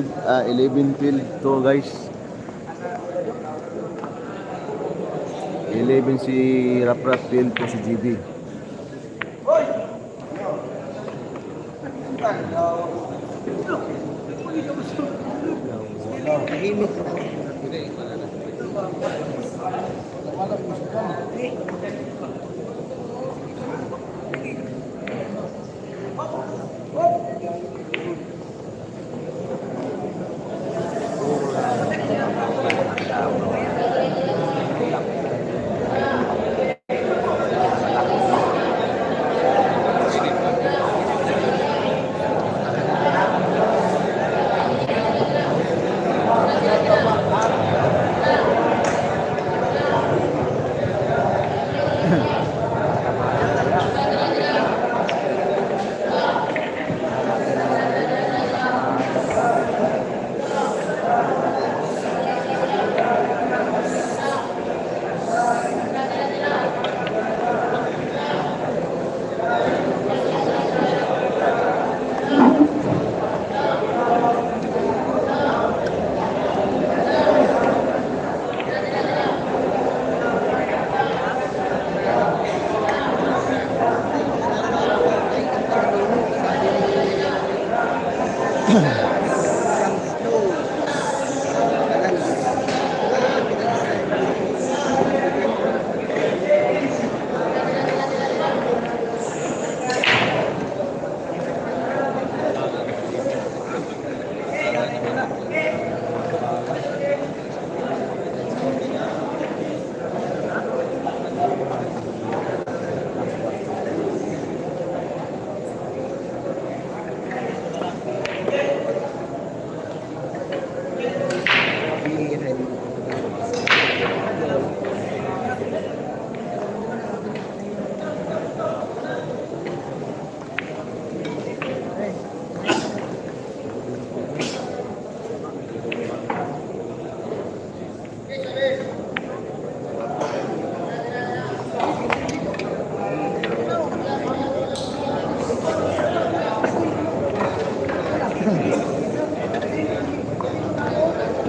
to, guys. 11 si Rap 12 to si GB.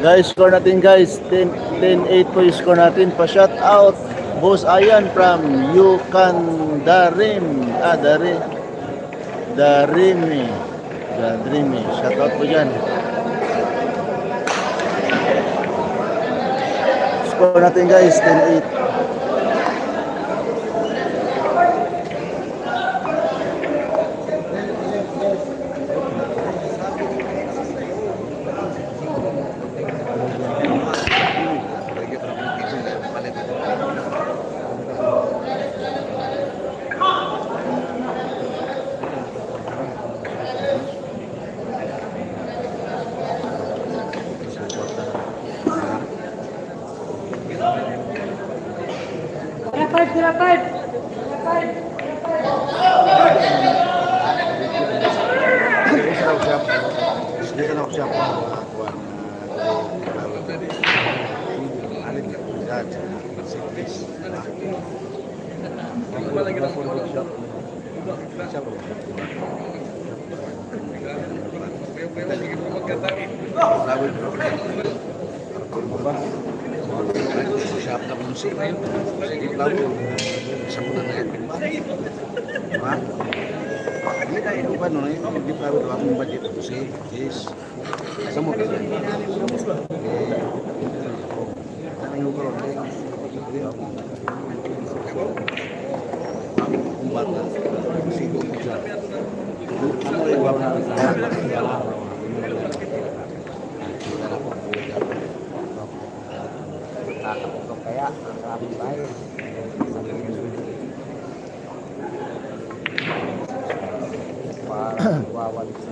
Guys, score natin guys. 10-8 po yung score natin. Pa-shout out. Boss Ayan from Yukandarim. Darimi. Shout out po dyan. Score natin guys. 10-8.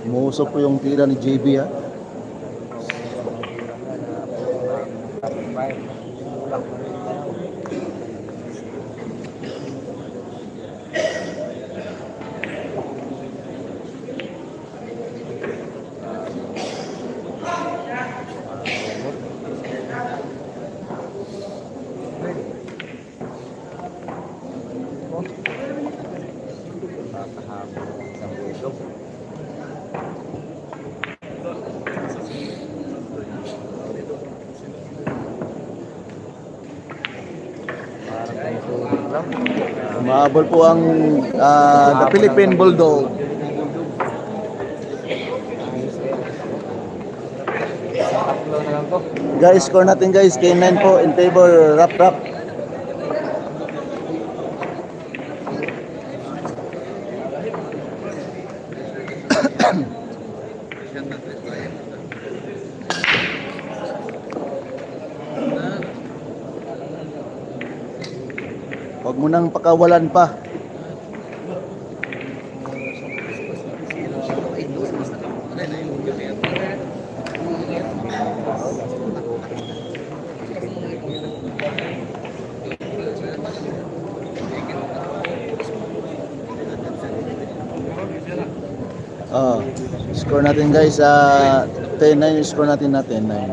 Muusok po yung tira ni JB ha. Mahabol po ang the Philippine Bulldog. Tatlo na lang to. Guys, score natin guys. K9 po in favor. Rap rap. Huwag mo nang pakawalan pa. Score natin guys 10-9 score natin na 10-9.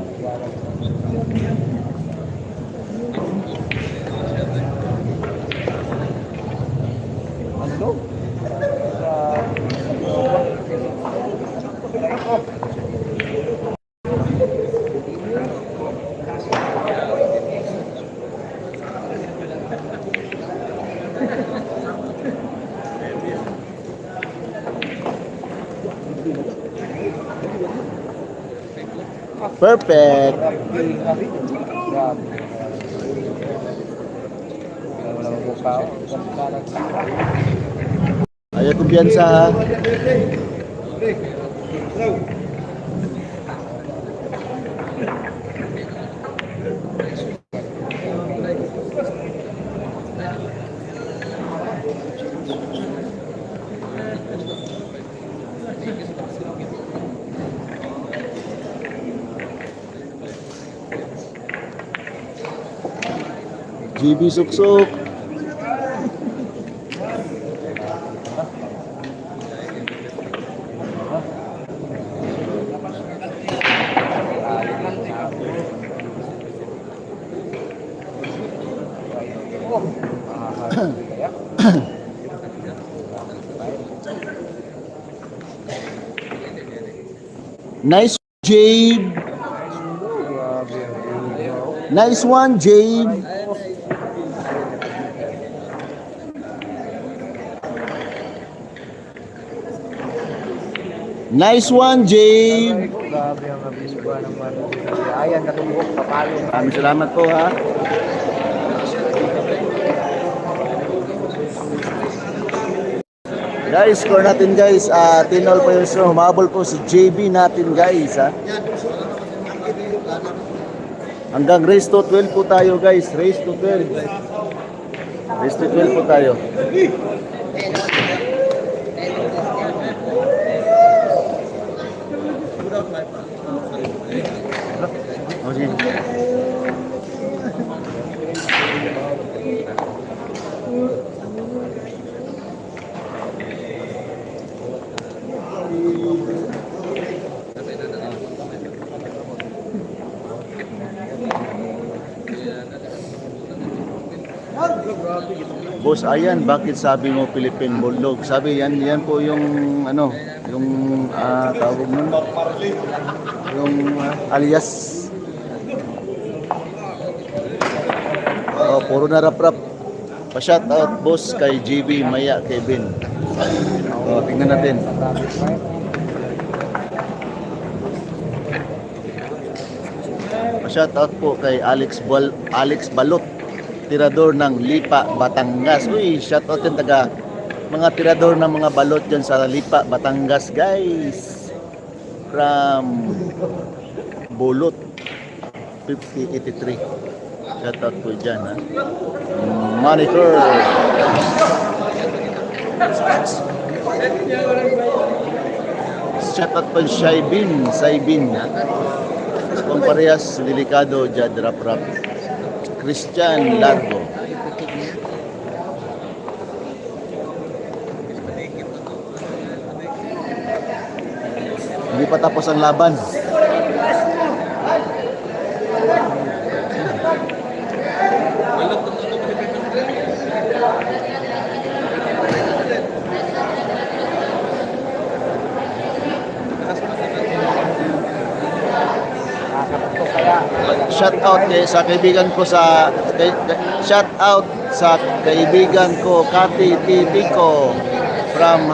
Perfect. Ayaw kumpiyansa ha. GB suksok. Nice Jade. Nice one Jade. Nice one, Jade. Grabe ang kabiba naman. Ayan, katumbok, papalo. Maraming salamat po ha. Guys, score natin guys. 10-all po yung score. Humabol po si JB natin guys ha. Hanggang race to 12 po tayo guys. Race to 12. Race to 12 po tayo. Boss Ayan, bakit sabi mo Philippine Bulldog? Sabi yan po yung ano, yung tawag nun, yung alias. Puro na rap-rap. Pa-shout out boss kay GB Maya Kevin. Tingnan natin. Pa-shout out po kay Alex Balot, tirador ng Lipa, Batangas. Uy, shout out yung taga mga tirador ng mga balot dyan sa Lipa, Batangas guys. From Bulot 5083. Shout out po dyan ha. Monitor. Shout out po Saibin ha. Komparehas delikado dyan rap-rap. Christian Largo. Hindi pa tapos ang laban. Shout out sa kaibigan ko shout out sa kaibigan ko Kati Titico from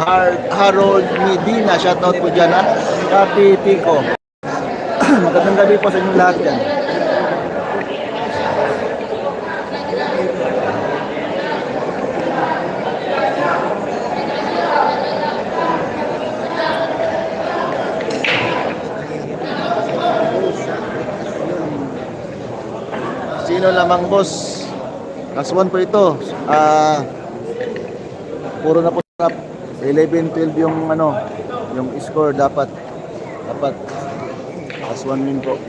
Harold Medina. Shout out po dyan ha, Kati Titico. Magandang gabi po sa inyo lahat dyan. lamang, boss. Last one po ito. Puro na po sarap. 11-12 yung yung score dapat. Last one win po.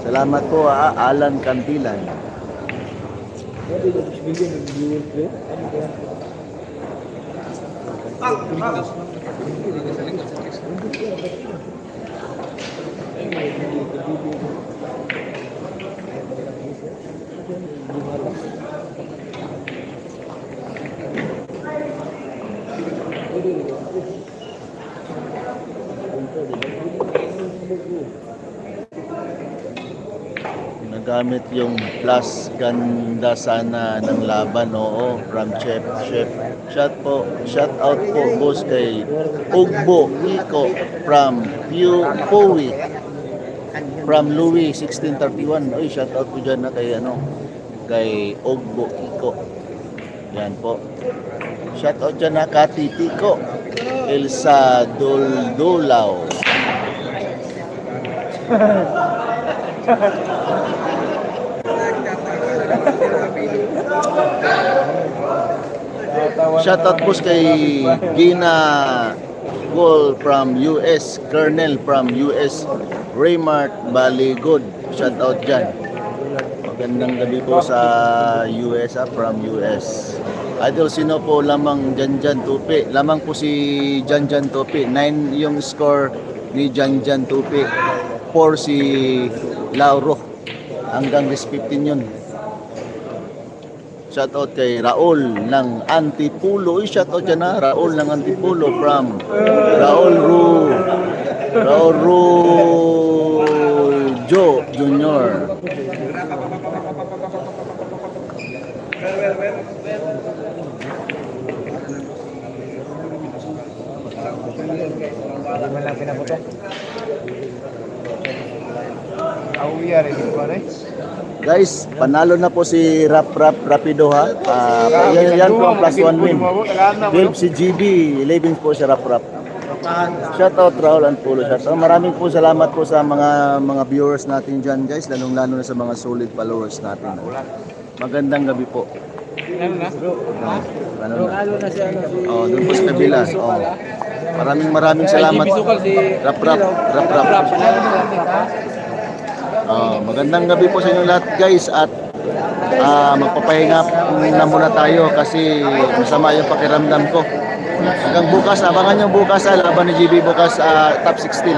Salamat po, Alan Cantilan. Nagamit yung plus, ganda sana ng laban, oo, from Chef. Shout out po, boss, kay Ugbo Iko from Powi, from Louis 1631. Oy, shout out po dyan na kay Ugbo Iko. Yan po. Shout out dyan na Kati Tiko, Elsa Doldolao. Shoutout po kay Gina Gol from US, Colonel from US, Raymart Baligod. Shoutout dyan. Magandang gabi po sa US, from US. Idol, sino po lamang Janjan Tupi? Lamang po si Janjan Tupi. 9 yung score ni Janjan Tupi. 4 si Lauro. Hanggang risk 15 yun. Shoutout kay Raul ng Antipulo. Shoutout dyan na, Raul ng Antipulo from Raul Joe Jr. Guys, panalo na po si Rapido ha. Yan po ang plus 1 win. 12 si GB, 11 po si Rap. Shoutout Raul Anpulo. Maraming po salamat po sa mga viewers natin dyan, guys, lalong-lalo na sa mga solid followers natin. Magandang gabi po. Doon po sa kabila. Maraming salamat. Rap. Magandang gabi po sa inyo lahat, guys, at magpapahinga na muna tayo kasi masama yung pakiramdam ko. Hanggang bukas, abangan nyo bukas laban ni GB bukas top 16.